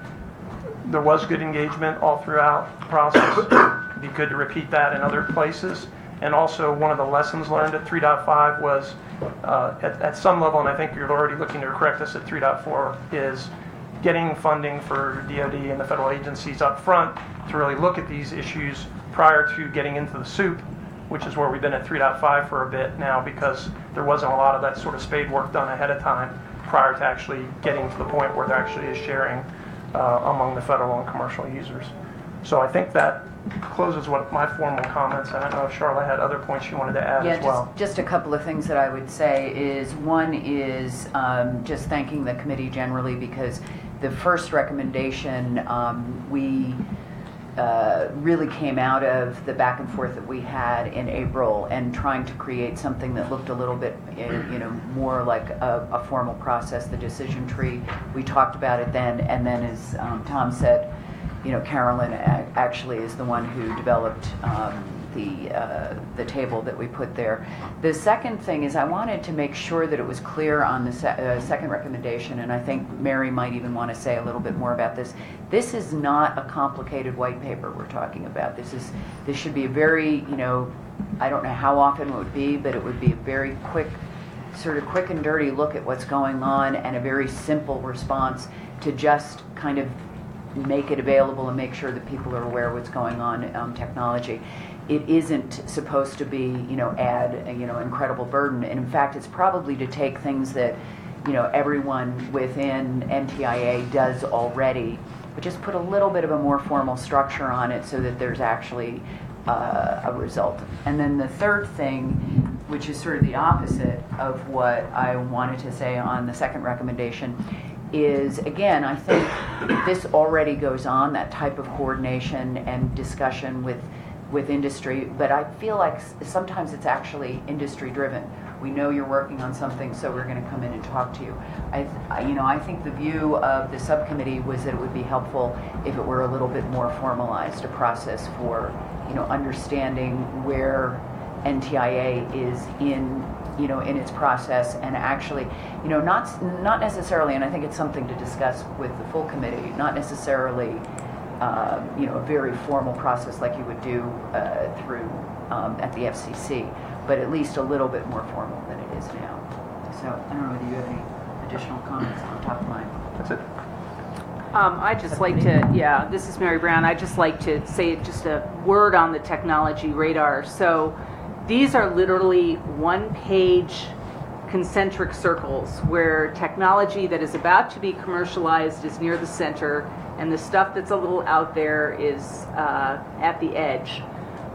there was good engagement all throughout the process. It'd be good to repeat that in other places. And also, one of the lessons learned at 3.5 was, at some level, and I think you're already looking to correct this at 3.4, is getting funding for DoD and the federal agencies up front to really look at these issues prior to getting into the soup, which is where we've been at 3.5 for a bit now, because there wasn't a lot of that sort of spade work done ahead of time prior to actually getting to the point where there actually is sharing among the federal and commercial users. So I think that closes what my formal comments. I don't know if Charlotte had other points you wanted to add as well. Just a couple of things that I would say is, one is just thanking the committee generally, because the first recommendation we really came out of the back and forth that we had in April and trying to create something that looked a little bit, more like a formal process, the decision tree. We talked about it then, and then as Tom said, Carolyn actually is the one who developed the table that we put there. The second thing is I wanted to make sure that it was clear on the second recommendation, and I think Mary might even want to say a little bit more about this. This is not a complicated white paper we're talking about. This should be a very, I don't know how often it would be, but it would be a very quick and dirty look at what's going on and a very simple response to just kind of make it available and make sure that people are aware of what's going on technology. It isn't supposed to be, add incredible burden. And in fact, it's probably to take things that, everyone within NTIA does already, but just put a little bit of a more formal structure on it so that there's actually a result. And then the third thing, which is sort of the opposite of what I wanted to say on the second recommendation, is, again, I think this already goes on, that type of coordination and discussion with industry, but I feel like sometimes it's actually industry driven. We know you're working on something, so we're going to come in and talk to you. I think the view of the subcommittee was that it would be helpful if it were a little bit more formalized, a process for, understanding where NTIA is in its process, and actually, not necessarily, and I think it's something to discuss with the full committee, not necessarily, a very formal process like you would do through at the FCC, but at least a little bit more formal than it is now. So I don't know whether you have any additional comments on top of mine. That's it. I'd just like to, this is Mary Brown. I'd just like to say just a word on the technology radar. So these are literally one-page concentric circles where technology that is about to be commercialized is near the center, and the stuff that's a little out there is at the edge.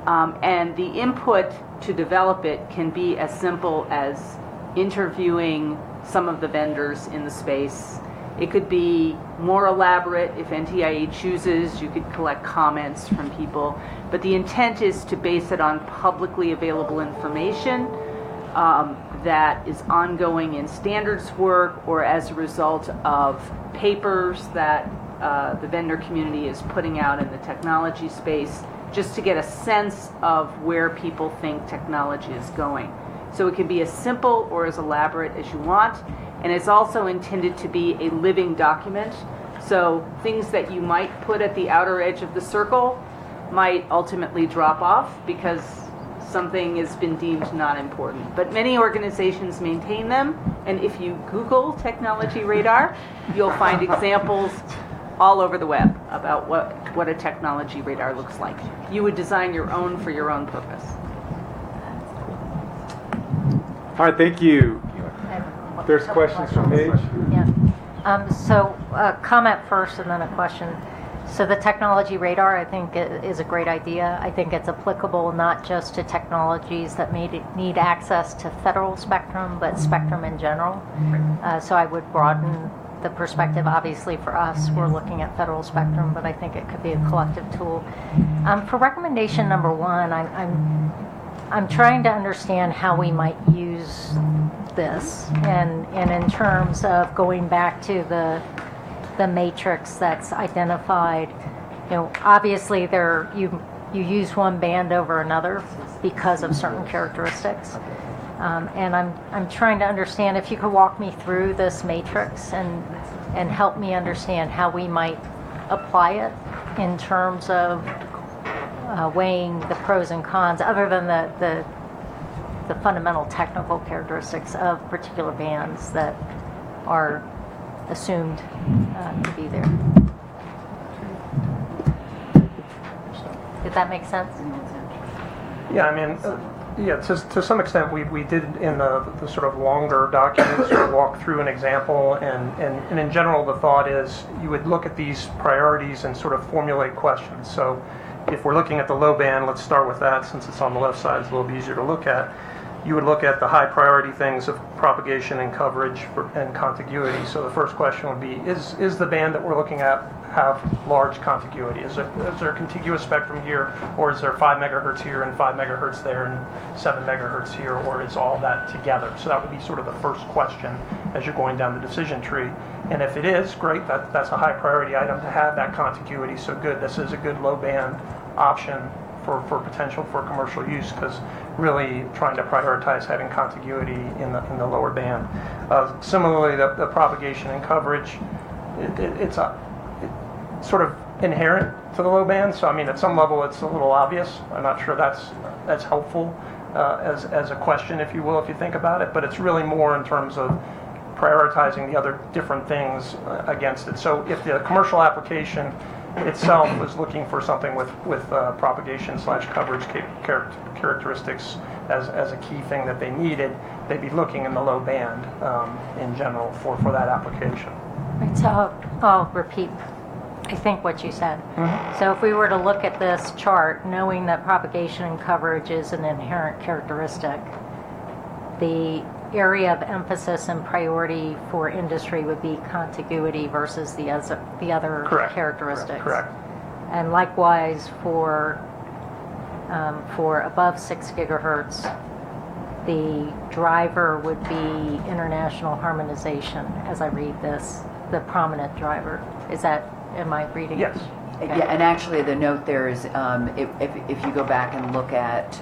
And the input to develop it can be as simple as interviewing some of the vendors in the space. It could be more elaborate if NTIA chooses. You could collect comments from people. But the intent is to base it on publicly available information that is ongoing in standards work or as a result of papers that the vendor community is putting out in the technology space, just to get a sense of where people think technology is going. So it can be as simple or as elaborate as you want, and it's also intended to be a living document. So things that you might put at the outer edge of the circle might ultimately drop off because something has been deemed not important. But many organizations maintain them, and if you Google technology radar, you'll find examples all over the web about what a technology radar looks like. You would design your own for your own purpose. All right, thank you. There's questions from Paige? Yeah. So comment first and then a question. So the technology radar, I think, is a great idea. I think it's applicable not just to technologies that need access to federal spectrum, but spectrum in general. So I would broaden the perspective. Obviously, for us, we're looking at federal spectrum, but I think it could be a collective tool. For recommendation number one, I'm trying to understand how we might use this, and in terms of going back to the matrix that's identified, obviously you use one band over another because of certain characteristics. And I'm trying to understand if you could walk me through this matrix and help me understand how we might apply it in terms of weighing the pros and cons, other than the fundamental technical characteristics of particular bands that are assumed to be there. Did that make sense? Yeah, I mean, to some extent, we did in the sort of longer documents sort of walk through an example, and in general, the thought is you would look at these priorities and sort of formulate questions. So if we're looking at the low band, let's start with that since it's on the left side, it's a little bit easier to look at. You would look at the high priority things of propagation and coverage and contiguity. So the first question would be, is the band that we're looking at have large contiguity? Is there a contiguous spectrum here, or is there 5 megahertz here and 5 megahertz there and 7 megahertz here, or is all that together? So that would be sort of the first question as you're going down the decision tree. And if it is, great, that's a high priority item to have that contiguity. So good, this is a good low band option for potential for commercial use, because really trying to prioritize having contiguity in the lower band. Similarly, the propagation and coverage, it's sort of inherent to the low band. So I mean, at some level, it's a little obvious. I'm not sure that's helpful as a question, if you will, if you think about it. But it's really more in terms of prioritizing the other different things against it. So if the commercial application itself was looking for something with propagation/coverage characteristics as a key thing that they needed, they'd be looking in the low band in general for that application. Right, so I'll repeat, I think, what you said. Mm-hmm. So if we were to look at this chart, knowing that propagation and coverage is an inherent characteristic, the area of emphasis and priority for industry would be contiguity versus the other Correct. Characteristics. Correct. And likewise for above 6 gigahertz, the driver would be international harmonization, as I read this, the prominent driver. Am I reading? Yes. Okay. Yeah, and actually the note there is, if you go back and look at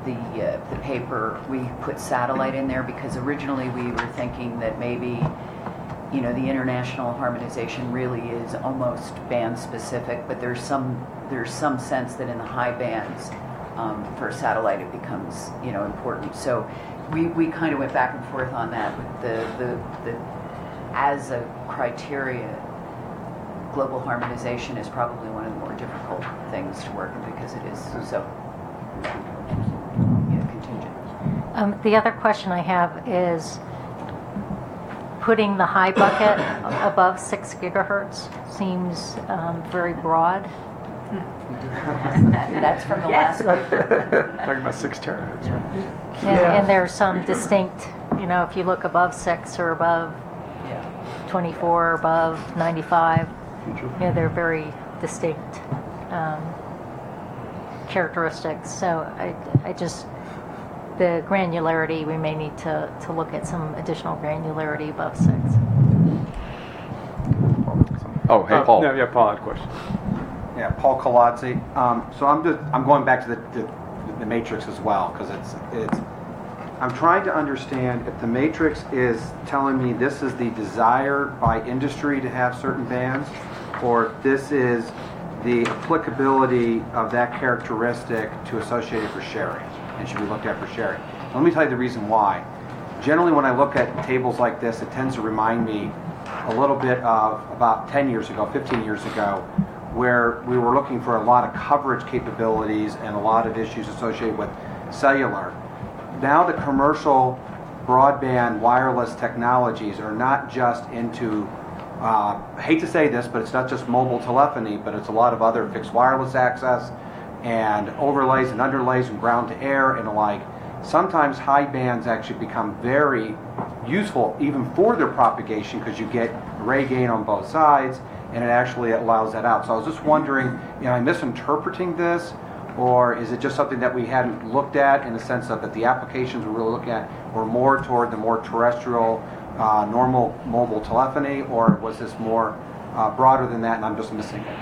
the paper, we put satellite in there because originally we were thinking that maybe, the international harmonization really is almost band specific, but there's some sense that in the high bands for satellite it becomes important. So we kind of went back and forth on that. But the as a criteria, global harmonization is probably one of the more difficult things to work in because it is so contingent. The other question I have is putting the high bucket above 6 gigahertz seems very broad. That's from the last Talking about 6 terahertz, right? And there's some distinct, if you look above 6 or above 24 or above 95, they're very distinct characteristics. So I just, the granularity, we may need to look at some additional granularity above 6. Oh, hey, Paul. Yeah, Paul had a question. Yeah, Paul Colazzi. So I'm going back to the matrix as well, because it's I'm trying to understand if the matrix is telling me this is the desire by industry to have certain bands, or if this is the applicability of that characteristic to associate it for sharing and should be looked at for sharing. Let me tell you the reason why. Generally, when I look at tables like this, it tends to remind me a little bit of about 10 years ago, 15 years ago, where we were looking for a lot of coverage capabilities and a lot of issues associated with cellular. Now the commercial broadband wireless technologies are not just into, I hate to say this, but it's not just mobile telephony, but it's a lot of other fixed wireless access and overlays and underlays and ground to air and the like. Sometimes high bands actually become very useful even for their propagation because you get array gain on both sides and it actually allows that out. So I was just wondering, am I misinterpreting this, or is it just something that we hadn't looked at in the sense of that the applications we're really looking at were more toward the more terrestrial, normal mobile telephony, or was this more broader than that and I'm just missing it?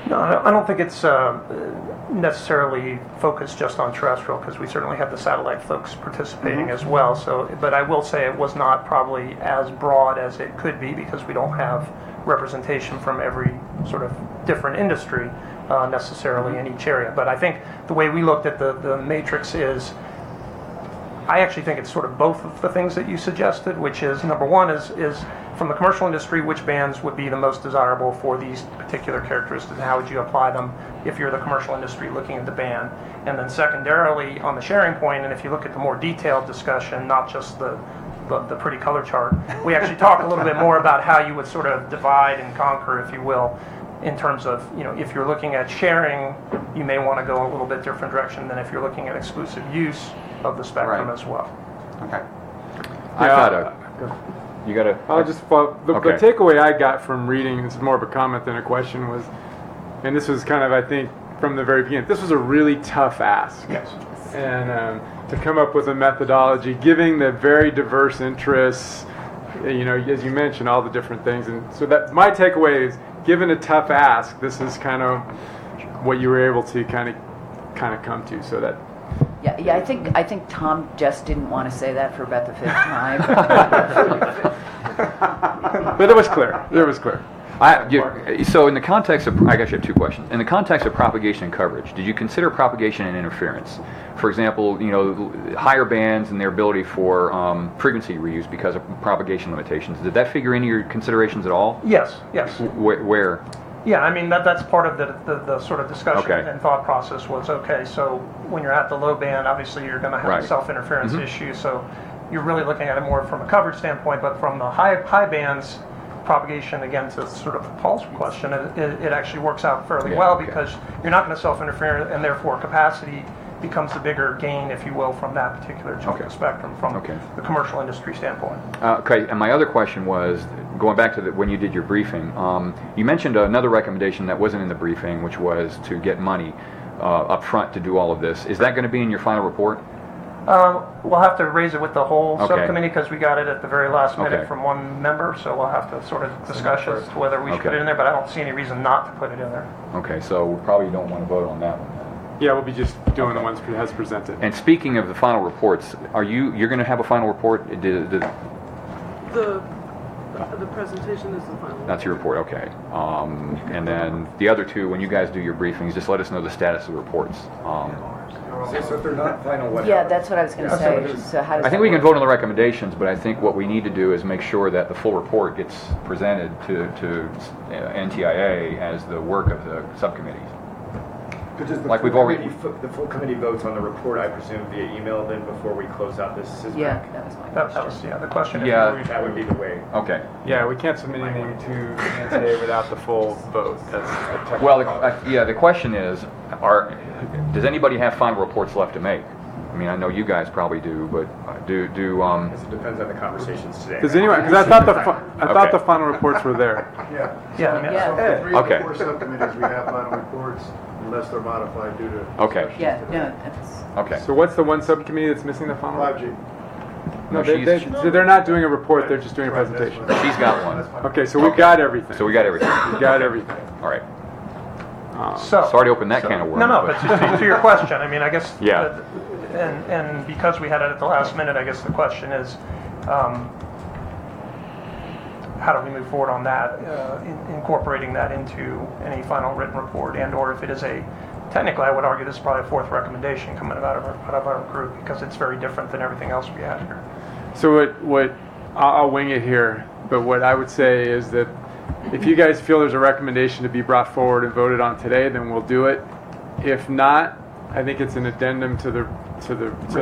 No, I don't think it's necessarily focused just on terrestrial, because we certainly have the satellite folks participating as well. So, but I will say it was not probably as broad as it could be, because we don't have representation from every sort of different industry necessarily in each area. But I think the way we looked at the matrix is, I actually think it's sort of both of the things that you suggested, which is, number one is from the commercial industry, which bands would be the most desirable for these particular characteristics, and how would you apply them if you're the commercial industry looking at the band? And then secondarily, on the sharing point, and if you look at the more detailed discussion, not just the pretty color chart, we actually talk a little bit more about how you would sort of divide and conquer, if you will, in terms of, if you're looking at sharing, you may want to go a little bit different direction than if you're looking at exclusive use of the spectrum as well. Okay. You got to. I'll just follow. The takeaway I got from reading, this is more of a comment than a question, was, and this was kind of, I think, from the very beginning, this was a really tough ask. Yes. And to come up with a methodology, giving the very diverse interests, as you mentioned, all the different things. And so that my takeaway is, given a tough ask, this is kind of what you were able to kind of come to. So that. Yeah. I think Tom just didn't want to say that for about the fifth time. But it was clear. It was clear. So in the context of, I guess you have two questions. In the context of propagation and coverage, did you consider propagation and interference? For example, higher bands and their ability for frequency reuse because of propagation limitations. Did that figure into your considerations at all? Yes. Where? Yeah, I mean, that's part of the sort of discussion and thought process was, okay, so when you're at the low band, obviously you're going to have a self-interference issue, so you're really looking at it more from a coverage standpoint, but from the high bands, propagation, again, to sort of Paul's question, it actually works out fairly well because you're not going to self-interfere, and therefore capacity becomes the bigger gain, if you will, from that particular chunk of spectrum from the commercial industry standpoint. And my other question was, going back to when you did your briefing, you mentioned another recommendation that wasn't in the briefing, which was to get money up front to do all of this. Is that going to be in your final report? We'll have to raise it with the whole subcommittee because we got it at the very last minute from one member, so we'll have to sort of discuss as to whether we should put it in there, but I don't see any reason not to put it in there. Okay, so we probably don't want to vote on that one. Yeah, we'll be just doing the ones as presented. And speaking of the final reports, you're going to have a final report? The presentation is the final. That's your report, okay. And then the other two, when you guys do your briefings, just let us know the status of the reports. So if they're not final, what Yeah, that's what I was going to say. So how does I think we can vote on the recommendations, but I think what we need to do is make sure that the full report gets presented to NTIA as the work of the subcommittees. Like we've already, the full committee votes on the report, I presume, via email then before we close out this CSMAC? Yeah, that was my question. That was the question. Yeah, that would be the way. Okay. Yeah, we can't submit anything to NTA without the full vote. That's well, the question is, does anybody have final reports left to make? I mean, I know you guys probably do, but do It depends on the conversations today. Does anyone? Because I thought the final reports were there. Yeah. I mean, So three of the four subcommittees, we have final reports unless they're modified due to. Okay. Yeah, no, that's. Okay. So what's the one subcommittee that's missing the final? 5G. No, they're not doing a report. They're just doing a presentation. She's got one. Okay, so we've got everything. So we got everything. We got everything. All right. So sorry to open that can of worms. No, but to your question, I mean, I guess. Yeah. And because we had it at the last minute, I guess the question is, how do we move forward on that, incorporating that into any final written report, and/or if it is technically, I would argue this is probably a fourth recommendation coming out of our group because it's very different than everything else we had here. So what I'll wing it here, but what I would say is that if you guys feel there's a recommendation to be brought forward and voted on today, then we'll do it. If not, I think it's an addendum to the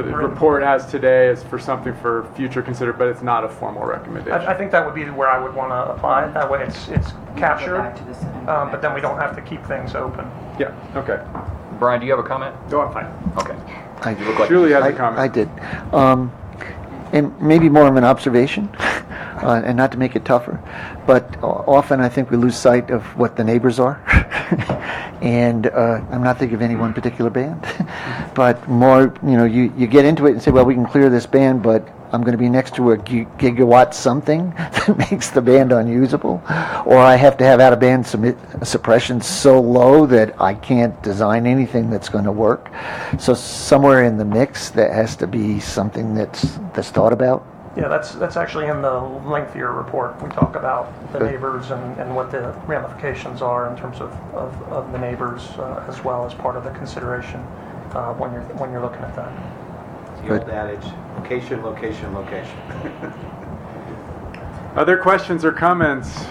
report as today is for something for future consider, but it's not a formal recommendation. I think that would be where I would want to apply it. That way it's captured, but then we don't have to keep things open. Yeah, okay. Brian, do you have a comment? No, I'm fine. Okay. You look like Julie has a comment. I did. And maybe more of an observation, and not to make it tougher, but often I think we lose sight of what the neighbors are. And I'm not thinking of any one particular band, but more, you get into it and say, well, we can clear this band, but I'm going to be next to a gigawatt something that makes the band unusable, or I have to have out-of-band suppression so low that I can't design anything that's going to work. So somewhere in the mix, that has to be something that's thought about. Yeah, that's actually in the lengthier report. We talk about the neighbors and what the ramifications are in terms of the neighbors as well as part of the consideration when you're looking at that. The old adage, location, location, location. Other questions or comments?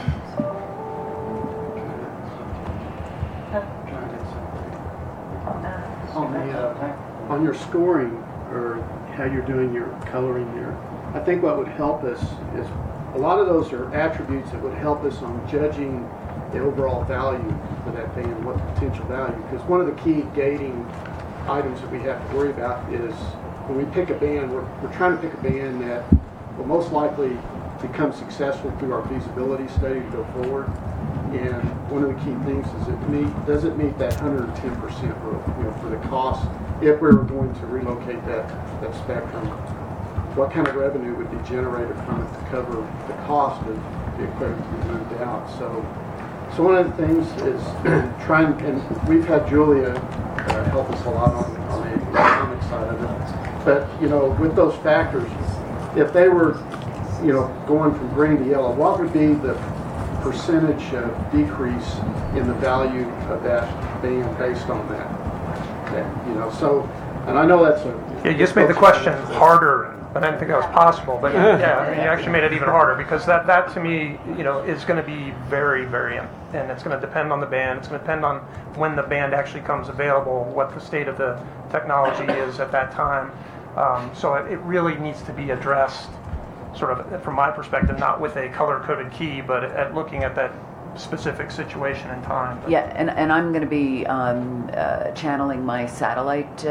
On your scoring, or how you're doing your coloring here, I think what would help us is a lot of those are attributes that would help us on judging the overall value for that band, what the potential value. Because one of the key gating items that we have to worry about is when we pick a band, we're trying to pick a band that will most likely become successful through our feasibility study to go forward. And one of the key things is does it meet that 110% rule, for the cost if we were going to relocate that spectrum? What kind of revenue would be generated from it to cover the cost of the equipment to be moved out? So one of the things is trying, and we've had Julia help us a lot on the economic side of it. But with those factors, if they were, going from green to yellow, what would be the percentage decrease in the value of that band based on that? And I know that's you just made the question harder. I didn't think that was possible, but yeah, you actually made it even harder, because that to me, is going to be very, very, and it's going to depend on the band. It's going to depend on when the band actually comes available, what the state of the technology is at that time. So it really needs to be addressed, sort of from my perspective, not with a color-coded key, but at looking at that specific situation in time. Yeah, and I'm going to be channeling my satellite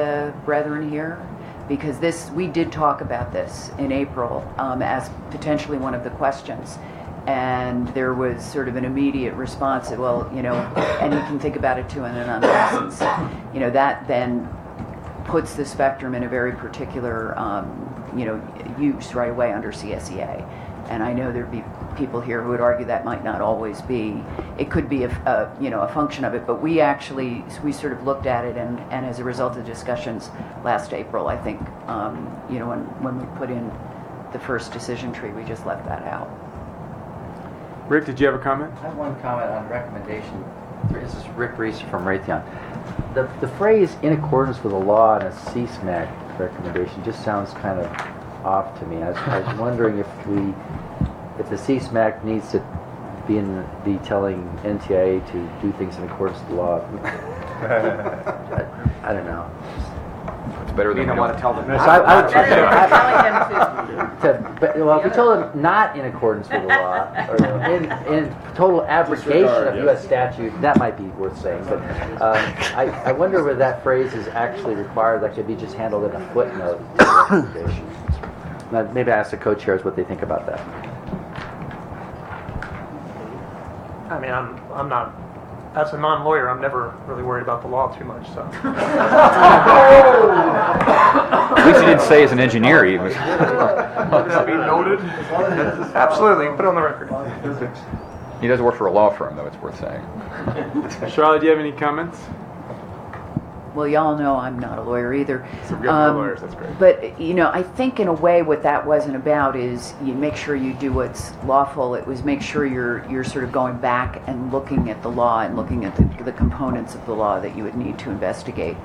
brethren here, because we did talk about this in April as potentially one of the questions, and there was sort of an immediate response that, well, and you can think about it too in an unlicensed, that then puts the spectrum in a very particular use right away under CSEA. And I know there'd be people here who would argue that might not always be. It could be a function of it, but we sort of looked at it, and as a result of discussions last April, I think, when we put in the first decision tree, we just left that out. Rick, did you have a comment? I have one comment on recommendation. This is Rick Reese from Raytheon. The phrase "in accordance with the law" in a CSMAC recommendation just sounds kind of off to me. I was wondering if the CSMAC needs to be telling NTIA to do things in accordance with the law. I don't know. It's better than you don't want to tell them. Well, if we told them not in accordance with the law, or in total abrogation of U.S. statute, that might be worth saying. But I wonder whether that phrase is actually required. That could be just handled in a footnote. Maybe I ask the co-chairs what they think about that. I mean, I'm not, as a non-lawyer, I'm never really worried about the law too much, so. At least he didn't say as an engineer. He was. Be noted. Absolutely, put it on the record. He does work for a law firm, though, it's worth saying. Charlotte, do you have any comments? Well, y'all know I'm not a lawyer either. So we got no lawyers, that's great. But, I think in a way what that wasn't about is you make sure you do what's lawful. It was make sure you're sort of going back and looking at the law and looking at the components of the law that you would need to investigate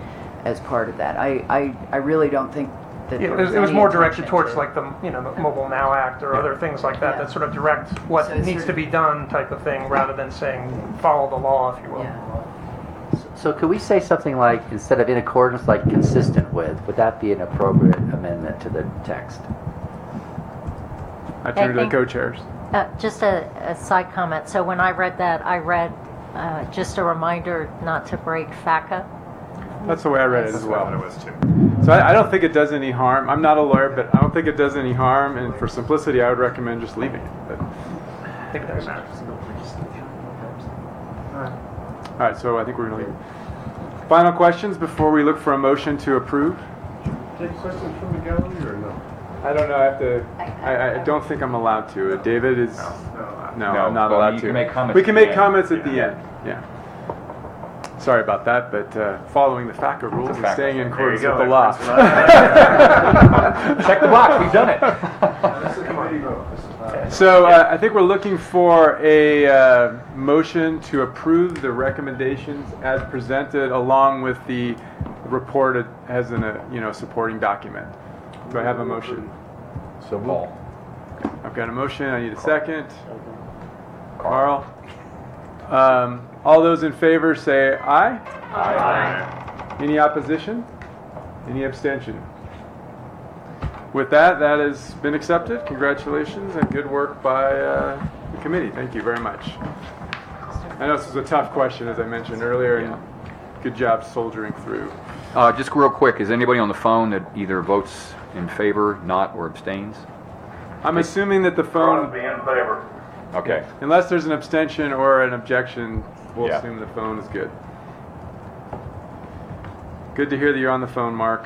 as part of that. I really don't think that it was more directed towards like the the Mobile Now Act or other things like that that sort of direct what needs to be done type of thing, rather than saying follow the law, if you will. Yeah. So could we say something like, instead of in accordance, like consistent with? Would that be an appropriate amendment to the text? I turn to the co-chairs. Just a side comment. So when I read that, I read just a reminder not to break FACA. That's the way I read it as well. It was too. So I don't think it does any harm. I'm not a lawyer, but I don't think it does any harm. And for simplicity, I would recommend just leaving it. But I think that matters. all right, so I think we're going to leave. Final questions before we look for a motion to approve? Take questions from the gallery or no? I don't know. I have to. I don't think I'm allowed to. David is. No, I'm not Well, allowed you to. can make comments We can at the make end. comments at the end. Yeah. Sorry about that, but following the FACA rules and staying in accordance with the law. Check the box. We've done it. So I think we're looking for a motion to approve the recommendations as presented, along with the report as a supporting document. Do I have a motion? So Paul. I've got a motion. I need a second. Carl. All those in favor say aye. Aye. Any opposition? Any abstention? With that has been accepted. Congratulations and good work by the committee. Thank you very much. I know this was a tough question, as I mentioned earlier, and good job soldiering through. Just real quick, is anybody on the phone that either votes in favor, not, or abstains? I'm assuming that the phone... Be in favor. Okay. Unless there's an abstention or an objection, we'll Yeah. assume the phone is good. Good to hear that you're on the phone, Mark.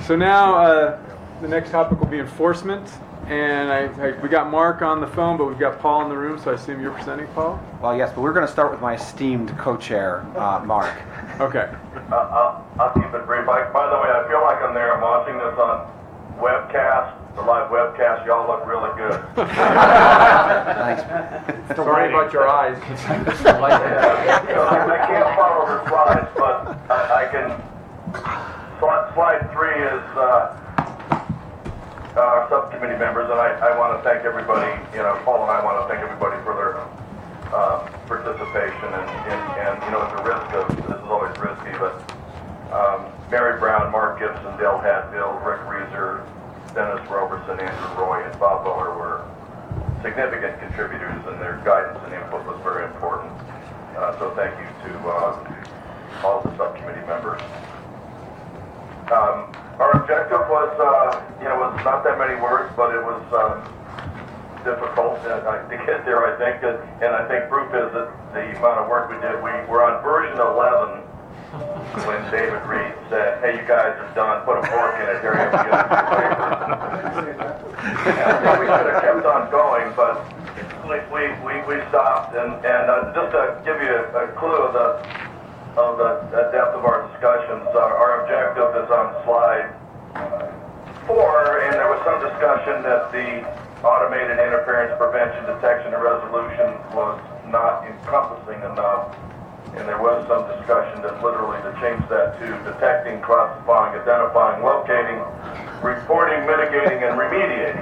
So now the next topic will be enforcement. And we got Mark on the phone, but we've got Paul in the room, so I assume you're presenting, Paul? Well, yes, but we're going to start with my esteemed co-chair, Mark. Okay. I'll keep it brief. By the way, I feel like I'm there. I'm watching this on webcast, the live webcast. Y'all look really good. Thanks. Sorry about your eyes. I can't follow the slides, but I can. Slide 3 is our subcommittee members, and I want to thank everybody. Paul and I want to thank everybody for their participation, and at the risk of, this is always risky, but Mary Brown, Mark Gibson, Dale Hatfield, Rick Reeser, Dennis Roberson, Andrew Roy, and Bob Buller were significant contributors, and their guidance and input was very important. So thank you to all the subcommittee members. Our objective was, was not that many words, but it was difficult to get there, I think. And I think proof is that the amount of work we did, we were on version 11 when David Reed said, "Hey, you guys are done. Put a fork in it. Here you go. We could have kept on going, but we stopped. And just to give you a clue of the depth of our discussions, our objective is on slide 4, and there was some discussion that the automated interference prevention, detection, and resolution was not encompassing enough, and there was some discussion that literally to change that to detecting, classifying, identifying, locating, reporting, mitigating, and remediating.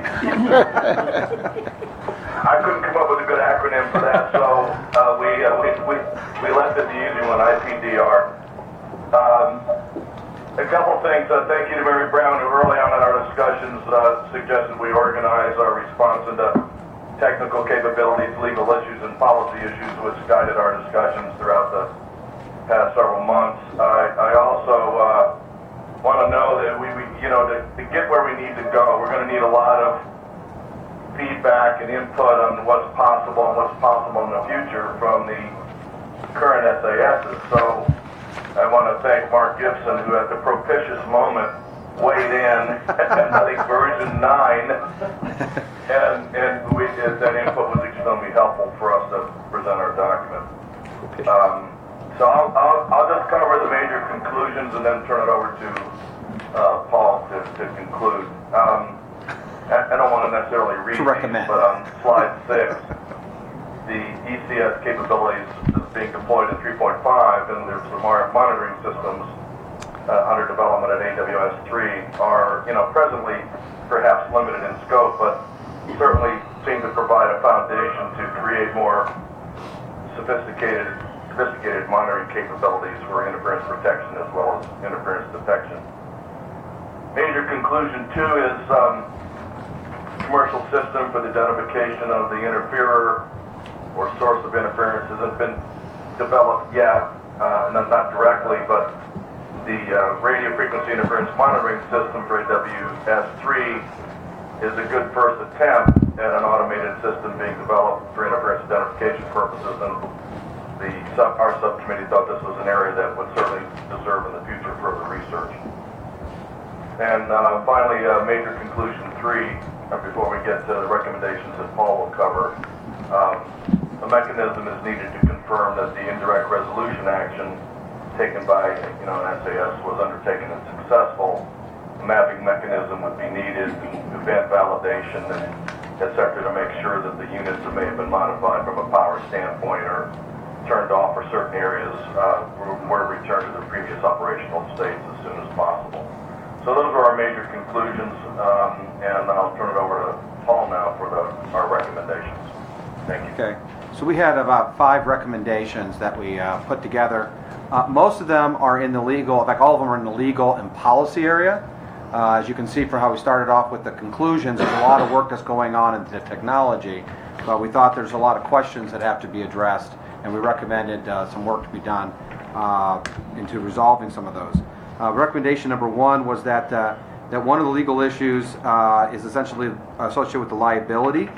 I couldn't come up with a good acronym for that, so we left it the easy one, IPDR. A couple things. Thank you to Mary Brown, who early on in our discussions suggested we organize our response into technical capabilities, legal issues, and policy issues, which guided our discussions throughout the past several months. I also want to know that to get where we need to go, we're going to need a lot of feedback and input on what's possible and what's possible in the future from the current SASs. So I want to thank Mark Gibson, who at the propitious moment weighed in at I think version 9, and that input was extremely helpful for us to present our document. So I'll just cover the major conclusions and then turn it over to Paul to conclude. I don't want to necessarily read these, but on slide 6, the ECS capabilities that's being deployed in 3.5, and there's some monitoring systems under development at AWS 3 are, presently perhaps limited in scope, but certainly seem to provide a foundation to create more sophisticated monitoring capabilities for interference protection as well as interference detection. Major conclusion 2 is commercial system for the identification of the interferer or source of interference hasn't been developed yet, not directly, but the radio frequency interference monitoring system for AWS3 is a good first attempt at an automated system being developed for interference identification purposes, and our subcommittee thought this was an area that would certainly deserve in the future further research. And finally, major conclusion 3, before we get to the recommendations that Paul will cover. A mechanism is needed to confirm that the indirect resolution action taken by an SAS was undertaken and successful. A mapping mechanism would be needed, event validation, and et cetera, to make sure that the units that may have been modified from a power standpoint or turned off for certain areas were returned to their previous operational states as soon as possible. So those are our major conclusions, and I'll turn it over to Paul now for our recommendations. Thank you. Okay. So we had about 5 recommendations that we put together. Most of them are in the legal, in fact all of them are in the legal and policy area. As you can see from how we started off with the conclusions, there's a lot of work that's going on in the technology, but we thought there's a lot of questions that have to be addressed, and we recommended some work to be done into resolving some of those. Recommendation number 1 was that one of the legal issues is essentially associated with the liability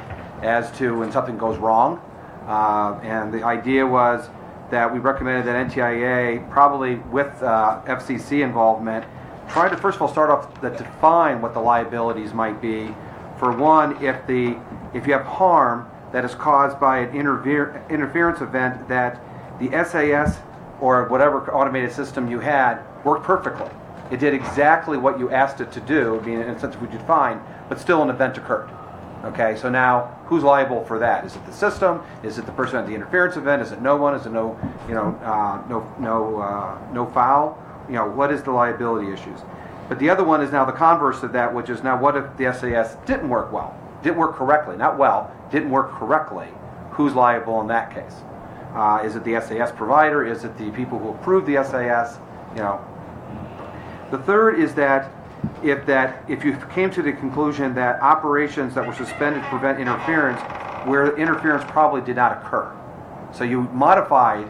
as to when something goes wrong. And the idea was that we recommended that NTIA, probably with FCC involvement, try to first of all start off to define what the liabilities might be. For one, if you have harm that is caused by an interference event that the SAS or whatever automated system you had worked perfectly. It did exactly what you asked it to do, being in a sense we defined, but still an event occurred. Okay, so now who's liable for that? Is it the system? Is it the person at the interference event? Is it no one? Is it no foul? What is the liability issues? But the other one is now the converse of that, which is now what if the SAS didn't work well, didn't work correctly, not well, didn't work correctly? Who's liable in that case? Is it the SAS provider? Is it the people who approved the SAS? The third is that if you came to the conclusion that operations that were suspended to prevent interference, where interference probably did not occur, so you modified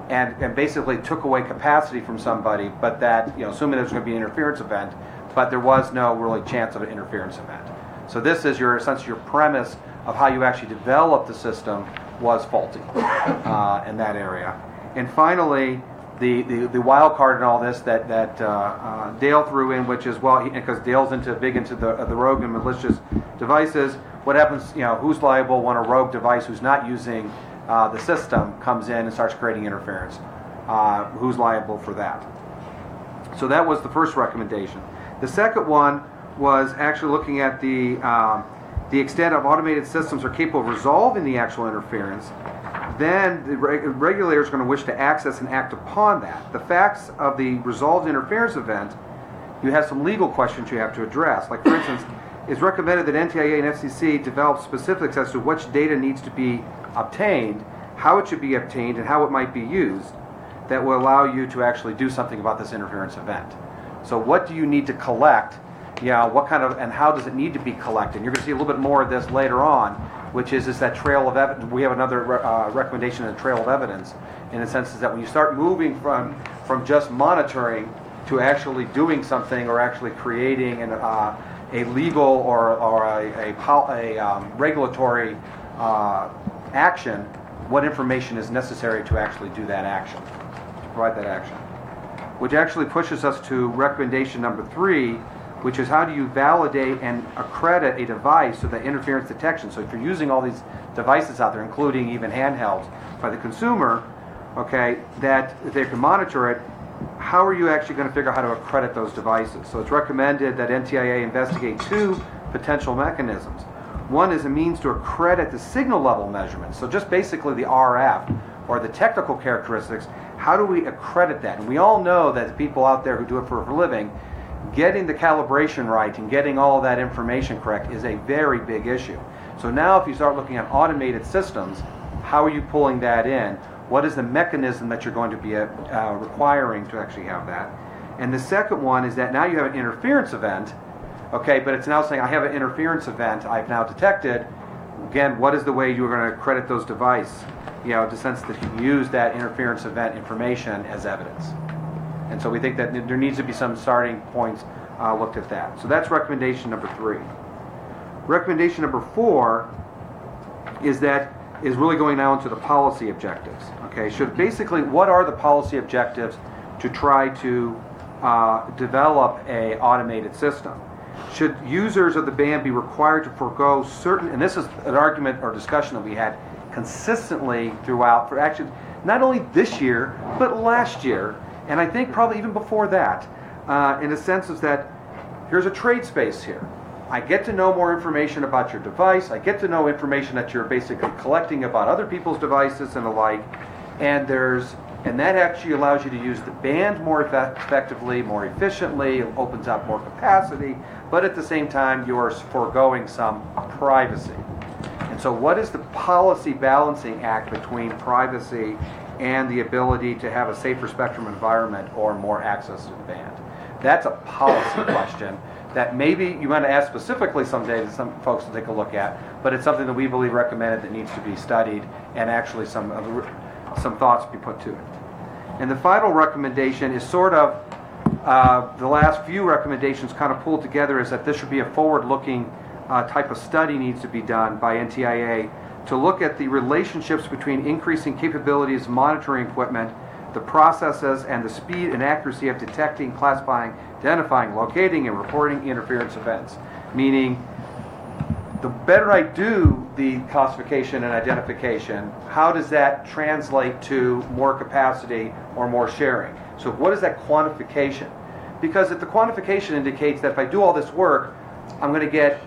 and basically took away capacity from somebody, but that assuming there's going to be an interference event, but there was no really chance of an interference event. So this is essentially your premise of how you actually developed the system was faulty in that area. And finally, the wild card in all this that Dale threw in, which is, well, because Dale's big into the rogue and malicious devices, what happens, who's liable when a rogue device who's not using the system comes in and starts creating interference? Who's liable for that? So that was the first recommendation. The second one was actually looking at the extent of automated systems are capable of resolving the actual interference. Then the regulator is going to wish to access and act upon that. The facts of the resolved interference event, you have some legal questions you have to address. Like, for instance, it's recommended that NTIA and FCC develop specifics as to which data needs to be obtained, how it should be obtained, and how it might be used that will allow you to actually do something about this interference event. So what do you need to collect? What kind of, and how does it need to be collected? You're going to see a little bit more of this later on, which is that trail of evidence. We have another recommendation of the trail of evidence, in the sense is that when you start moving from just monitoring to actually doing something or actually creating a legal or a regulatory action, what information is necessary to actually do that action, to provide that action. Which actually pushes us to recommendation number 3, which is how do you validate and accredit a device so that interference detection. So if you're using all these devices out there, including even handhelds by the consumer, okay, that they can monitor it, how are you actually going to figure out how to accredit those devices? So it's recommended that NTIA investigate 2 potential mechanisms. One is a means to accredit the signal level measurements. So just basically the RF or the technical characteristics, how do we accredit that? And we all know that the people out there who do it for a living, getting the calibration right and getting all of that information correct is a very big issue. So now if you start looking at automated systems, how are you pulling that in? What is the mechanism that you're going to be requiring to actually have that? And the second one is that now you have an interference event, okay, but it's now saying I have an interference event I've now detected. Again, what is the way you're going to credit those devices? In the sense that you can use that interference event information as evidence. And so we think that there needs to be some starting points looked at that. So that's recommendation number 3. Recommendation number 4 is really going now into the policy objectives. Okay, so basically, what are the policy objectives to try to develop a automated system. Should users of the band be required to forego certain, and this is an argument or discussion that we had consistently throughout, for actually not only this year, but last year, and I think probably even before that, in the sense is that here's a trade space here. I get to know more information about your device. I get to know information that you're basically collecting about other people's devices and the like. And that actually allows you to use the band more effectively, more efficiently. It opens up more capacity, but at the same time, you're foregoing some privacy. And so, what is the policy balancing act between privacy and the ability to have a safer spectrum environment or more access to the band? That's a policy question that maybe you want to ask specifically someday to some folks to take a look at, but it's something that we believe recommended that needs to be studied and actually some thoughts be put to it. And the final recommendation is sort of the last few recommendations kind of pulled together, is that this should be a forward-looking type of study needs to be done by NTIA to look at the relationships between increasing capabilities of monitoring equipment, the processes, and the speed and accuracy of detecting, classifying, identifying, locating, and reporting interference events. Meaning, the better I do the classification and identification, how does that translate to more capacity or more sharing? So what is that quantification? Because if the quantification indicates that if I do all this work, I'm going to get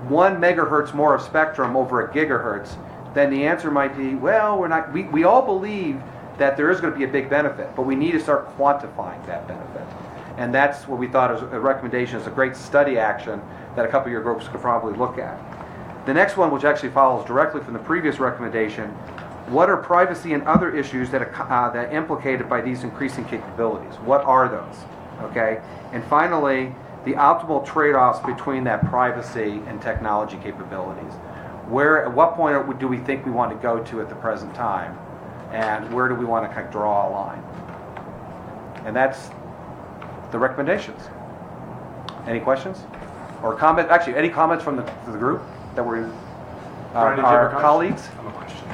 1 megahertz more of spectrum over a gigahertz, then the answer might be, well, we all believe that there is going to be a big benefit, but we need to start quantifying that benefit. And that's what we thought as a recommendation, is a great study action that a couple of your groups could probably look at. The next one, which actually follows directly from the previous recommendation, what are privacy and other issues that are implicated by these increasing capabilities? What are those? Okay? And finally, the optimal trade-offs between that privacy and technology capabilities. At what point do we think we want to go to at the present time? And where do we want to kind of draw a line? And that's the recommendations. Any questions? Or comment? Actually, any comments from the group that were our colleagues? I have a question.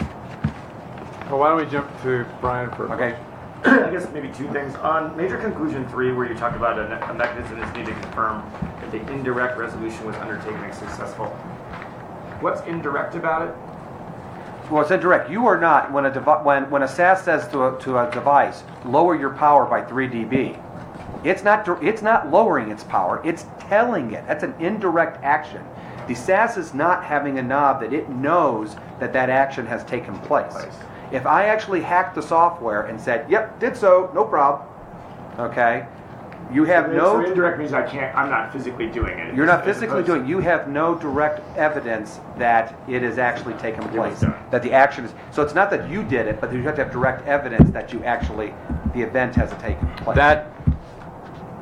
Well, why don't we jump to Brian first? Okay. I guess maybe two things. On major conclusion 3, where you talk about a mechanism is needed to confirm that the indirect resolution was undertaken and successful. What's indirect about it? Well, it's indirect. You are not, when a SAS says to a device, lower your power by 3 dB, it's not lowering its power, it's telling it. That's an indirect action. The SAS is not having a knob that it knows that action has taken place. If I actually hacked the software and said, yep, did so, no problem, okay, you have So indirect means I'm not physically doing it. You're not physically doing it. You have no direct evidence that it is actually taken place. That the action is. So it's not that you did it, but you have to have direct evidence that the event has taken place. That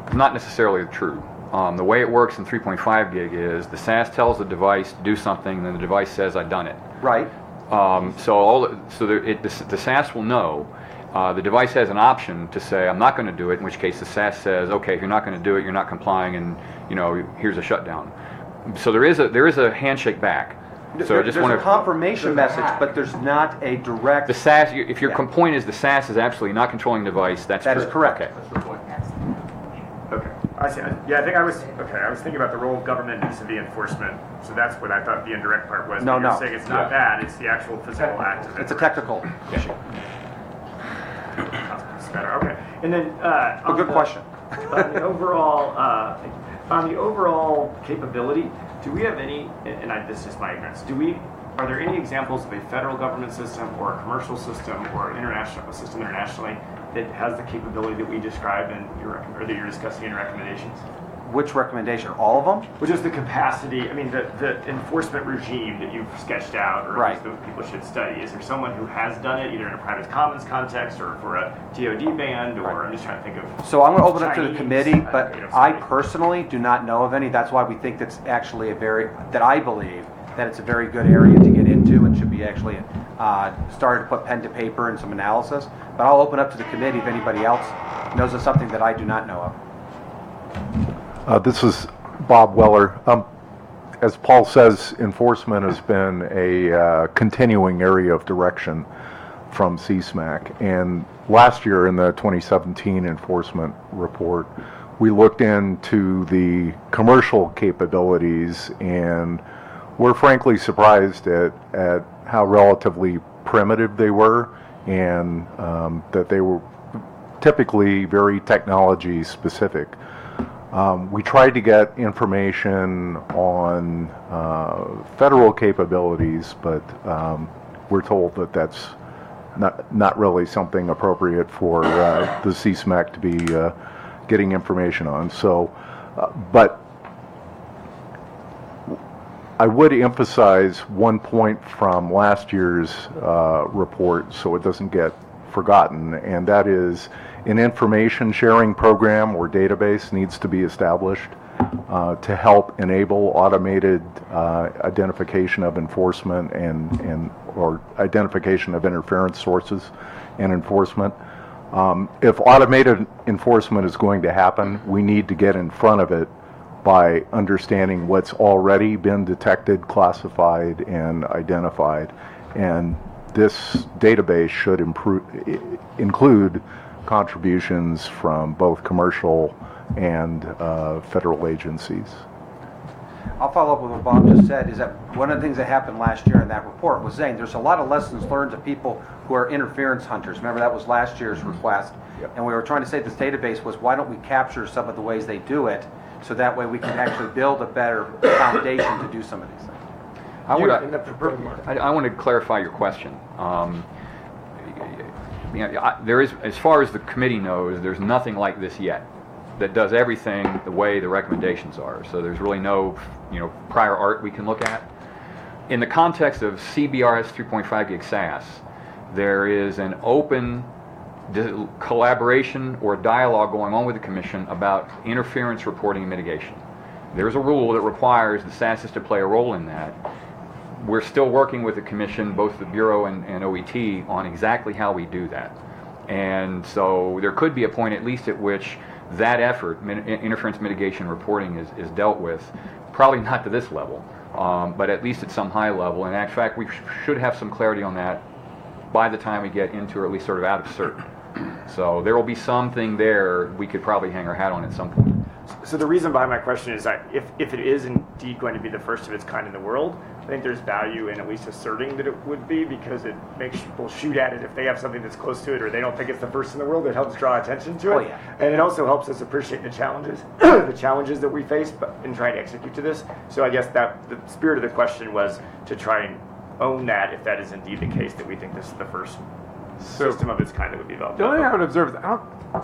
is not necessarily true. The way it works in 3.5 gig is the SAS tells the device to do something, and then the device says, I've done it. Right. The SAS will know. The device has an option to say, I'm not going to do it, in which case the SAS says, okay, if you're not going to do it, you're not complying, and here's a shutdown. So there is a handshake back. So there's a confirmation message, but there's not a direct... The SAS, if your point is the SAS is absolutely not controlling the device, that is correct. Okay. That's the point. Okay, I see. Yeah, I was thinking about the role of government vis-a-vis enforcement. So that's what I thought the indirect part was. No. You're saying it's not that; it's the actual physical act of it. It's a technical issue. It's better. Okay, and then good question. On the overall capability, do we have any? This is my ignorance. Are there any examples of a federal government system or a commercial system or an international system internationally that has the capability that we describe that you're discussing in your recommendations? Which recommendation? All of them? Which is the capacity, the enforcement regime that you've sketched out, or at least that people should study. Is there someone who has done it, either in a private commons context or for a DoD band, or I'm just trying to think of... So I'm going to open up to the committee, but I personally do not know of any. That's why we think that's actually I believe that it's a very good area to get into and should be actually started to put pen to paper and some analysis. But I'll open up to the committee if anybody else knows of something that I do not know of. This is Bob Weller. As Paul says, enforcement has been a continuing area of direction from CSMAC. And last year in the 2017 enforcement report, we looked into the commercial capabilities, and we're frankly surprised at how relatively primitive they were, and that they were typically very technology specific. We tried to get information on federal capabilities, but we're told that that's not really something appropriate for the CSMAC to be getting information on. So, but I would emphasize one point from last year's report so it doesn't get forgotten, and that is an information sharing program or database needs to be established to help enable automated identification of enforcement or identification of interference sources and enforcement. If automated enforcement is going to happen, we need to get in front of it by understanding what's already been detected, classified, and identified. And this database should include contributions from both commercial and federal agencies. I'll follow up with what Bob just said, is that one of the things that happened last year in that report was saying there's a lot of lessons learned of people who are interference hunters. Remember, that was last year's request. Yep. And we were trying to say this database was, why don't we capture some of the ways they do it, so that way we can actually build a better foundation to do some of these things. I want to clarify your question. There is, as far as the committee knows, there's nothing like this yet that does everything the way the recommendations are. So there's really no, prior art we can look at. In the context of CBRS 3.5 gig SAS, there is an open collaboration or dialogue going on with the Commission about interference reporting and mitigation. There's a rule that requires the SASs to play a role in that. We're still working with the Commission, both the Bureau and OET, on exactly how we do that. And so there could be a point, at least at which that effort, interference mitigation reporting, is dealt with, probably not to this level, but at least at some high level. And in fact, we should have some clarity on that by the time we get into, or at least sort of out of cert. So there will be something there we could probably hang our hat on at some point. So the reason behind my question is that if it is indeed going to be the first of its kind in the world, I think there's value in at least asserting that it would be, because it makes people shoot at it if they have something that's close to it or they don't think it's the first in the world. It helps draw attention to it. Oh, yeah. And it also helps us appreciate the challenges that we face in trying to execute to this. So I guess that the spirit of the question was to try and own that, if that is indeed the case, that we think this is the first system of its kind that would be developed. The only thing I would observe is,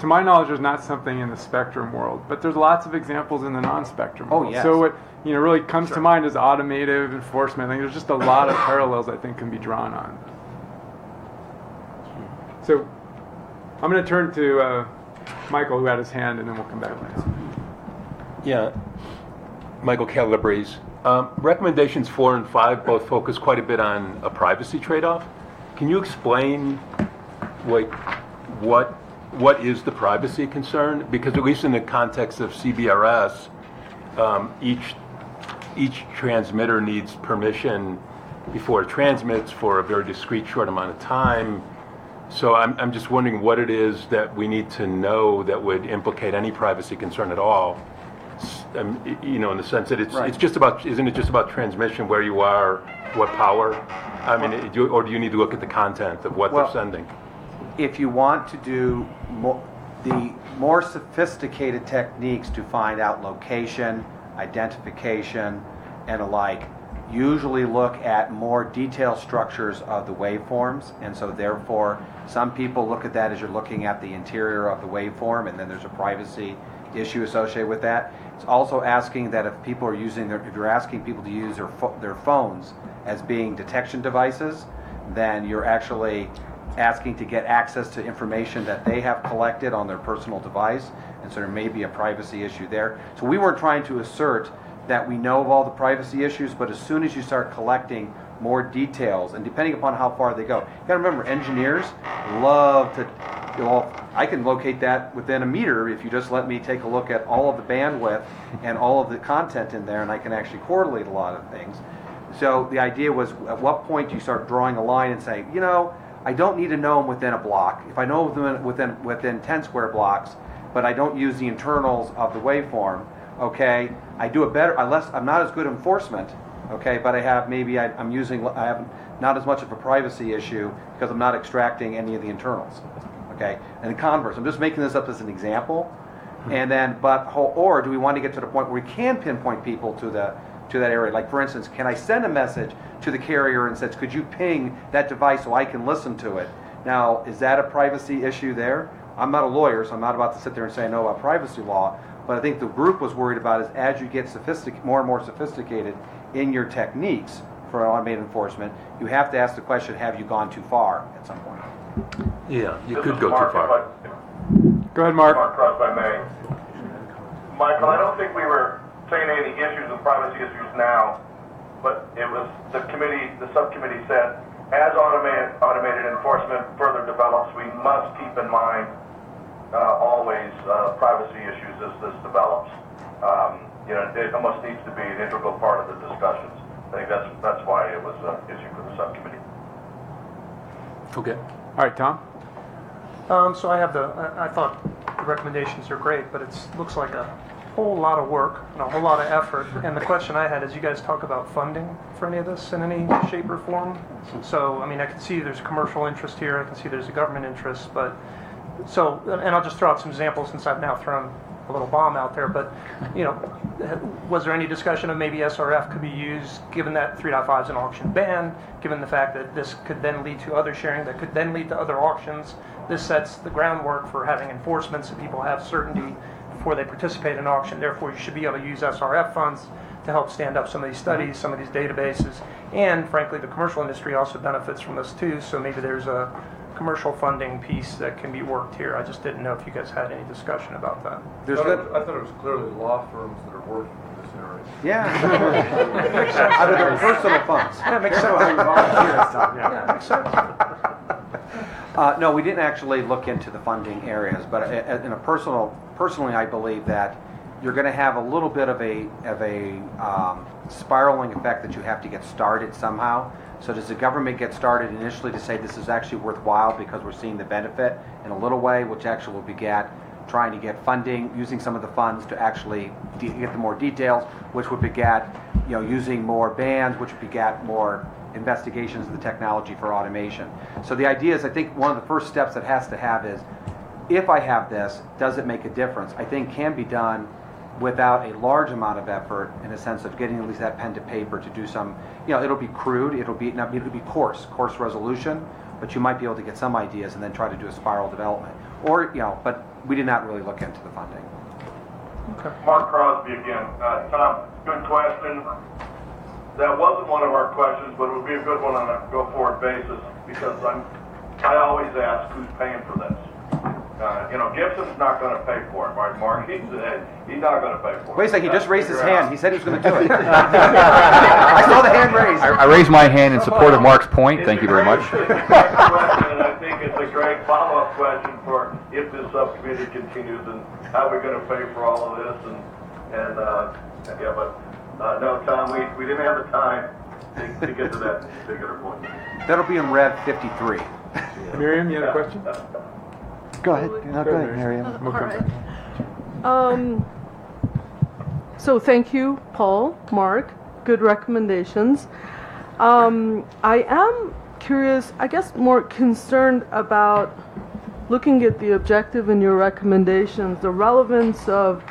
to my knowledge, there's not something in the spectrum world, but there's lots of examples in the non-spectrum world. Yes. So what really comes to mind is automated enforcement. I think there's just a lot of parallels I think can be drawn on. So I'm going to turn to Michael, who had his hand, and then we'll come back. Yeah, Michael Calabrese. Recommendations 4 and 5 both focus quite a bit on a privacy trade-off. Can you explain what is the privacy concern? Because at least in the context of CBRS, each transmitter needs permission before it transmits for a very discrete short amount of time. So I'm just wondering what it is that we need to know that would implicate any privacy concern at all. In the sense that it's just about, isn't it just about transmission, where you are, what power? I mean, or do you need to look at the content of what they're sending? If you want to do the more sophisticated techniques to find out location, identification, and alike, usually look at more detailed structures of the waveforms, and so therefore some people look at that as you're looking at the interior of the waveform, and then there's a privacy issue associated with that. It's also asking that if people are using if you're asking people to use their phones as being detection devices, then you're actually asking to get access to information that they have collected on their personal device, and so there may be a privacy issue there. So we weren't trying to assert that we know of all the privacy issues, but as soon as you start collecting more details, and depending upon how far they go, you gotta remember, engineers love to, I can locate that within a meter if you just let me take a look at all of the bandwidth and all of the content in there, and I can actually correlate a lot of things. So the idea was, at what point do you start drawing a line and say, I don't need to know them within a block. If I know them within 10 square blocks, but I don't use the internals of the waveform, okay, I do a better, I'm not as good enforcement, okay, but I have I have not as much of a privacy issue because I'm not extracting any of the internals, okay. And the converse, I'm just making this up as an example, and then, or do we want to get to the point where we can pinpoint people to that area? Like, for instance, can I send a message to the carrier and says, could you ping that device so I can listen to it? Now, is that a privacy issue there? I'm not a lawyer, so I'm not about to sit there and say I know about privacy law, but I think the group was worried about is as you get more and more sophisticated in your techniques for automated enforcement, you have to ask the question, have you gone too far at some point? Yeah, you This could is go Mark, too far. Go ahead, Mark. Mark Cross, if I may. Michael, I don't think we were saying any issues of privacy issues now, but it was the subcommittee said, as automated enforcement further develops, we must keep in mind always privacy issues as this develops. It almost needs to be an integral part of the discussions. I think that's why it was an issue for the subcommittee. Okay. All right, Tom. So I thought the recommendations are great, but it looks like a whole lot of work and a whole lot of effort. And the question I had is, you guys talk about funding for any of this in any shape or form? So, I mean, I can see there's commercial interest here, I can see there's a government interest, but, so, and I'll just throw out some examples since I've now thrown a little bomb out there, but, was there any discussion of maybe SRF could be used, given that 3.5 is an auction ban, given the fact that this could then lead to other sharing, that could then lead to other auctions? This sets the groundwork for having enforcement so people have certainty before they participate in an auction. Therefore, you should be able to use SRF funds to help stand up some of these studies, some of these databases, and frankly, the commercial industry also benefits from this too, so maybe there's a commercial funding piece that can be worked here. I just didn't know if you guys had any discussion about that. I thought it was clearly law firms that are working in this area. Yeah. Makes sense. Out of their personal funds. Yeah, makes sense. Yeah, makes sense. No, we didn't actually look into the funding areas, but in a personally, I believe that you're going to have a little bit of a spiraling effect that you have to get started somehow. So does the government get started initially to say this is actually worthwhile because we're seeing the benefit in a little way, which actually will beget trying to get funding, using some of the funds to actually get the more details, which would beget, using more bands, which would beget more investigations of the technology for automation. So the idea is, I think one of the first steps that has to have is, if I have this, does it make a difference? I think can be done without a large amount of effort, in a sense of getting at least that pen to paper to do some, it'll be crude, it'll be coarse resolution, but you might be able to get some ideas and then try to do a spiral development. Or, but we did not really look into the funding. Okay. Mark Crosby again. Tom, good question. That wasn't one of our questions, but it would be a good one on a go-forward basis, because I always ask who's paying for this. Gibson's not going to pay for it, right, Mark? He's not going to pay for it. Wait a second, he just raised his hand. He said he was going to do it. I saw the hand raised. I raised my hand in support of Mark's point. Thank you very much. It's a great question, and I think it's a great follow-up question for if this subcommittee continues, and how we're going to pay for all of this. No, Tom, we didn't have the time to get to that particular point. That'll be in Rev 53. Miriam, you had a question? Go ahead. No, go ahead, Mariam. All right. So thank you, Paul, Mark. Good recommendations. I am curious, I guess more concerned about looking at the objective in your recommendations, the relevance of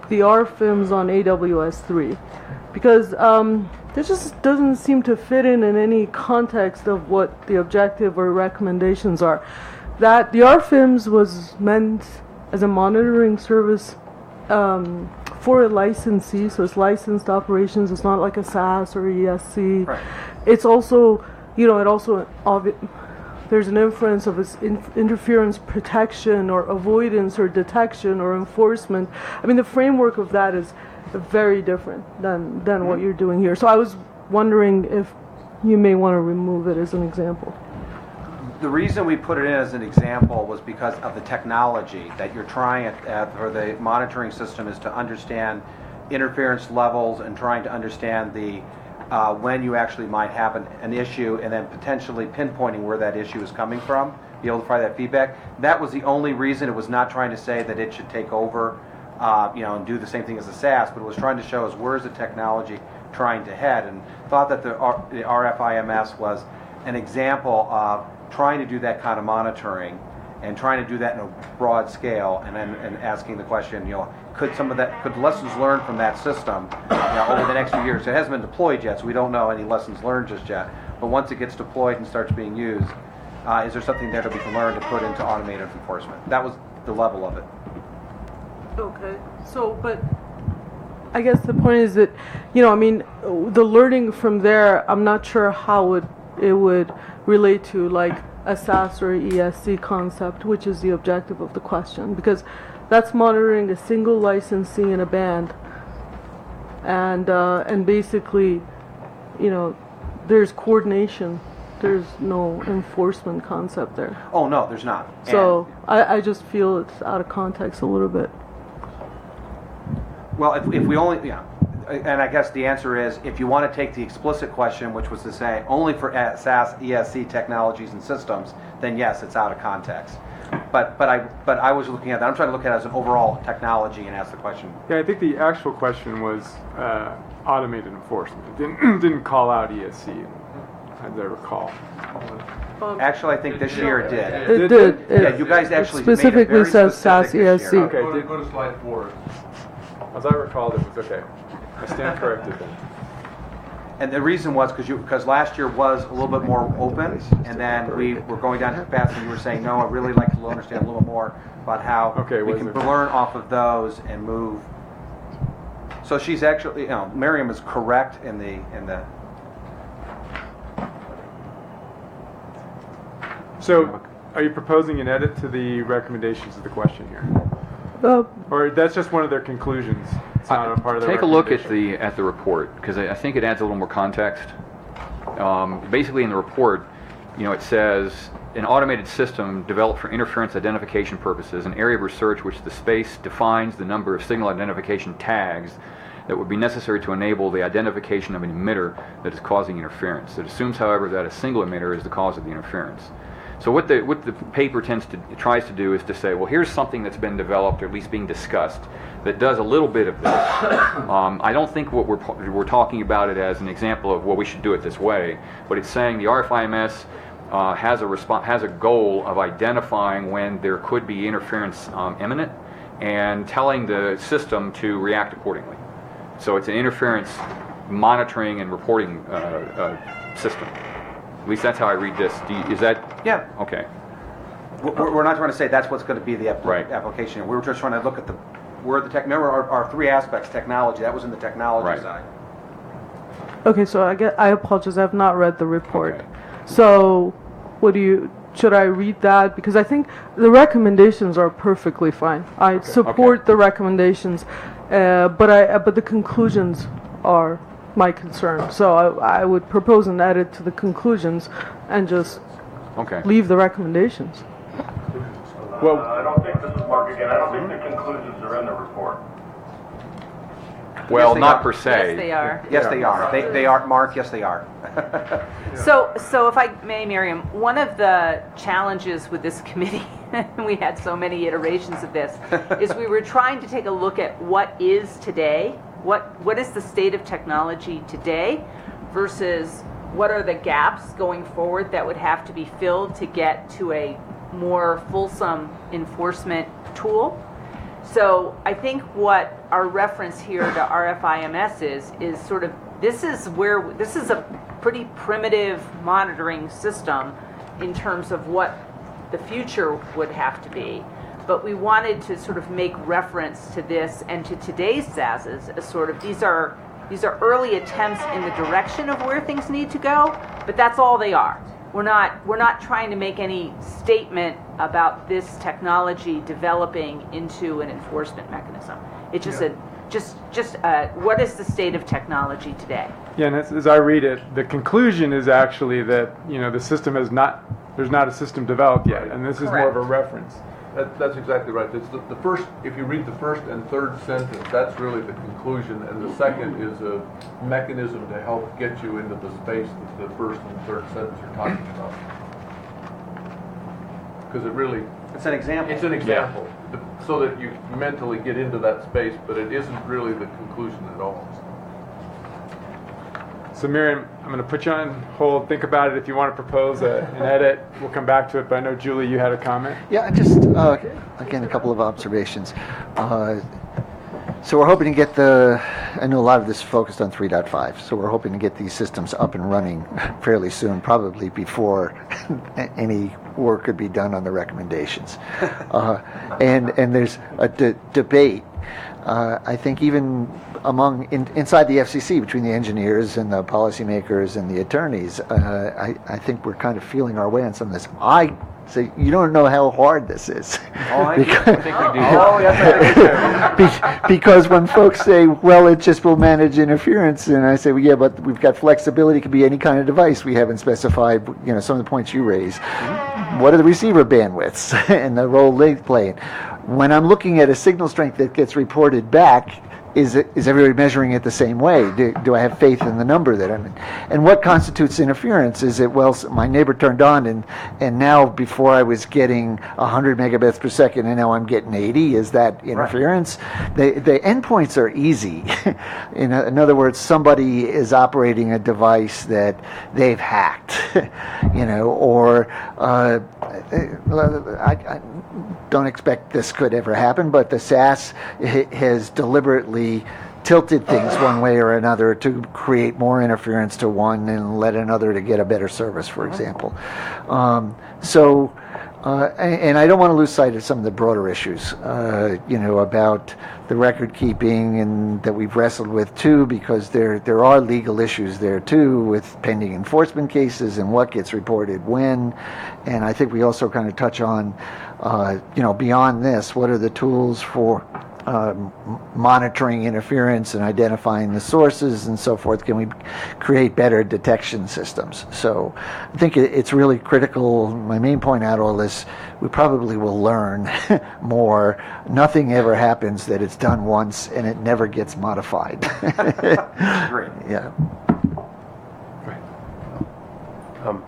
the RFIMs on AWS-3. Because this just doesn't seem to fit in any context of what the objective or recommendations are. That the RFIMs was meant as a monitoring service for a licensee, so it's licensed operations. It's not like a SaaS or ESC. Right. It's also, there's an inference of its interference protection or avoidance or detection or enforcement. I mean, the framework of that is very different than what you're doing here. So I was wondering if you may want to remove it as an example. The reason we put it in as an example was because of the technology that you're trying for the monitoring system is to understand interference levels and trying to understand the when you actually might have an issue, and then potentially pinpointing where that issue is coming from, be able to provide that feedback. That was the only reason. It was not trying to say that it should take over, and do the same thing as the SAS, but it was trying to show us where is the technology trying to head, and thought that the RFIMS was an example of trying to do that kind of monitoring and trying to do that in a broad scale, and asking the question, could lessons learned from that system, over the next few years? It hasn't been deployed yet, so we don't know any lessons learned just yet. But once it gets deployed and starts being used, is there something there that we can learn to put into automated enforcement? That was the level of it. Okay, so, but I guess the point is that, the learning from there, I'm not sure how it would relate to like a SAS or ESC concept, which is the objective of the question, because that's monitoring a single licensee in a band, and basically, there's coordination. There's no enforcement concept there. Oh no, there's not. So I just feel it's out of context a little bit. Well, if we only, and I guess the answer is, if you want to take the explicit question, which was to say only for SAS, ESC technologies and systems, then yes, it's out of context. But I was looking at that. I'm trying to look at it as an overall technology and ask the question. Yeah, I think the actual question was automated enforcement. It didn't call out ESC, as I recall. Actually, I think this year it did. It did. Yeah, you guys actually specifically made it very says SAS specific this year. ESC. Okay, go to slide 4. As I recalled, it was okay. I stand corrected then. And the reason was because last year was a little bit more open, and then we were going down to capacity, and you were saying, no, I'd really like to understand a little more about how we can learn off of those and move. So she's actually, Mariam is correct in the. So, are you proposing an edit to the recommendations of the question here? Or that's just one of their conclusions? It's not a part of the Take a look at recommendation? the report, because I think it adds a little more context. Basically, in the report, it says an automated system developed for interference identification purposes, an area of research which the space defines the number of signal identification tags that would be necessary to enable the identification of an emitter that is causing interference. It assumes, however, that a single emitter is the cause of the interference. So what the paper tries to do is to say, well, here's something that's been developed, or at least being discussed, that does a little bit of this. I don't think what we're talking about it as an example of, well, we should do it this way, but it's saying the RFIMS has a goal of identifying when there could be interference imminent, and telling the system to react accordingly. So it's an interference monitoring and reporting system. At least that's how I read this. Is that? Yeah. Okay. We're not trying to say that's what's going to be the application. We were just trying to look at remember our 3 aspects: technology. That was in the technology side. Okay, so I apologize. I've not read the report. Okay. So, should I read that? Because I think the recommendations are perfectly fine. I support the recommendations, but the conclusions are my concern. So I would propose an edit to the conclusions and just leave the recommendations. Well, I don't think, this is Mark again, I don't think the conclusions are in the report. Well, not per se. Yes, they are. Yes, they are. They are, Mark, yes, they are. So if I may, Mariam, one of the challenges with this committee, we had so many iterations of this, is we were trying to take a look at what is today, what is the state of technology today versus what are the gaps going forward that would have to be filled to get to a more fulsome enforcement tool. So I think what our reference here to RFIMS is sort of, this is a pretty primitive monitoring system in terms of what the future would have to be. But we wanted to sort of make reference to this and to today's SASs as sort of, these are early attempts in the direction of where things need to go, but that's all they are. We're not trying to make any statement about this technology developing into an enforcement mechanism. It's just what is the state of technology today? Yeah, and as I read it, the conclusion is actually that the system there's not a system developed yet, and this is more of a reference. That's exactly right. It's the first, if you read the first and third sentence, that's really the conclusion, and the second is a mechanism to help get you into the space that the first and third sentence are talking about. Because it really... It's an example. It's an example, so that you mentally get into that space, but it isn't really the conclusion at all. So Mariam, I'm going to put you on hold. Think about it. If you want to propose an edit, we'll come back to it. But I know, Julie, you had a comment? Yeah, just, again, a couple of observations. So we're hoping to get I know a lot of this is focused on 3.5, so we're hoping to get these systems up and running fairly soon, probably before any work could be done on the recommendations. And there's a debate, I think even inside the FCC, between the engineers and the policymakers and the attorneys, I think we're kind of feeling our way on some of this. So you don't know how hard this is. I think we do. Oh, yes, I think so. Because when folks say, well, it just will manage interference, and I say, well, yeah, but we've got flexibility. It could be any kind of device. We haven't specified, some of the points you raised. Mm-hmm. What are the receiver bandwidths and the role they play? When I'm looking at a signal strength that gets reported back, is everybody measuring it the same way? Do I have faith in the number that I'm in? And what constitutes interference? Is it, well, my neighbor turned on and now before I was getting 100 megabits per second and now I'm getting 80? Is that interference? Right. The endpoints are easy. In other words, somebody is operating a device that they've hacked, or I don't expect this could ever happen, but the SAS has deliberately tilted things one way or another to create more interference to one and let another to get a better service, for example. And I don't want to lose sight of some of the broader issues, about the record keeping and that we've wrestled with too, because there are legal issues there too with pending enforcement cases and what gets reported when. And I think we also kind of touch on, beyond this, what are the tools for monitoring interference and identifying the sources and so forth? Can we create better detection systems? So I think it's really critical. My main point out of all this, we probably will learn more. Nothing ever happens that it's done once and it never gets modified. Great. Yeah.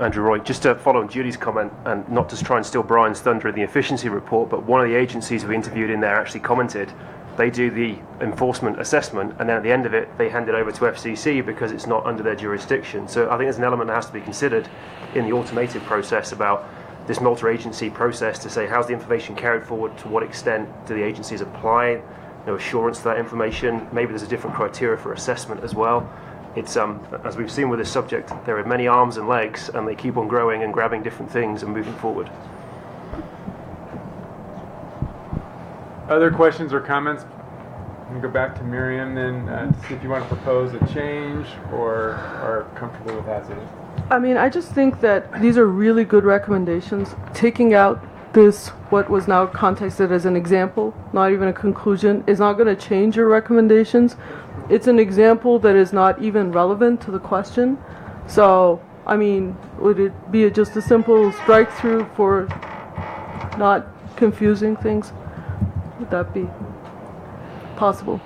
Andrew Roy, just to follow on Julie's comment, and not to try and steal Brian's thunder in the efficiency report, but one of the agencies we interviewed in there actually commented they do the enforcement assessment, and then at the end of it, they hand it over to FCC because it's not under their jurisdiction. So I think there's an element that has to be considered in the automated process about this multi-agency process to say how's the information carried forward, to what extent do the agencies apply assurance to that information. Maybe there's a different criteria for assessment as well. It's as we've seen with this subject, there are many arms and legs, and they keep on growing and grabbing different things and moving forward. Other questions or comments? I'm going to go back to Mariam then to see if you want to propose a change or are comfortable with as is. I mean, I just think that these are really good recommendations. Taking out this, what was now contexted as an example, not even a conclusion, is not going to change your recommendations. It's an example that is not even relevant to the question. So, I mean, would it be just a simple strike through for not confusing things? Would that be possible?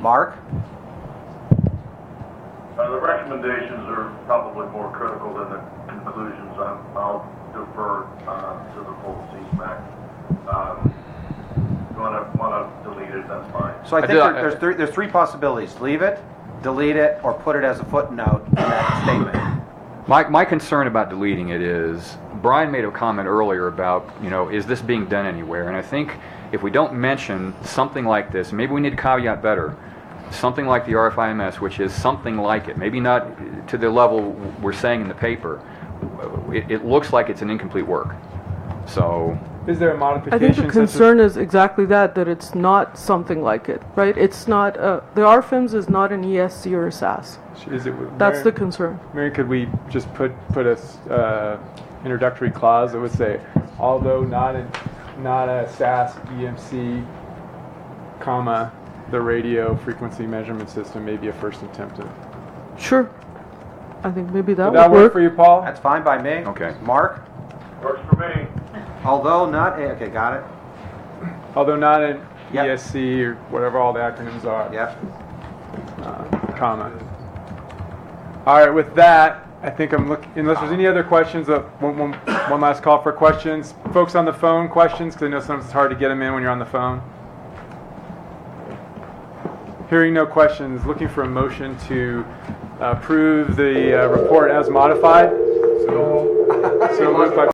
Mark? The recommendations are probably more critical than the conclusions. I'll defer to the full CSMAC. If you want to delete it, that's fine. So I think there's three possibilities. Leave it, delete it, or put it as a footnote in that statement. My concern about deleting it is, Brian made a comment earlier about, is this being done anywhere? And I think if we don't mention something like this, maybe we need to caveat better, something like the RFIMS, which is something like it, maybe not to the level we're saying in the paper. It looks like it's an incomplete work. So, is there a modification? I think the concern is exactly that it's not something like it, right? It's not, the RFIMS is not an ESC or a SAS. Is it, that's the concern. Mary, could we just put a introductory clause that would say, although not a SAS EMC, comma, the radio frequency measurement system may be a first attempt at. Sure. I think maybe that would work for you, Paul? That's fine by me. Okay. Mark? Works for me. Although not, okay, got it. although not an Yep. ESC or whatever all the acronyms are. Yep. Comma. All right, with that, I think I'm looking, unless there's any other questions, one last call for questions. Folks on the phone, questions, because I know sometimes it's hard to get them in when you're on the phone. Hearing no questions, looking for a motion to approve the report as modified. So moved by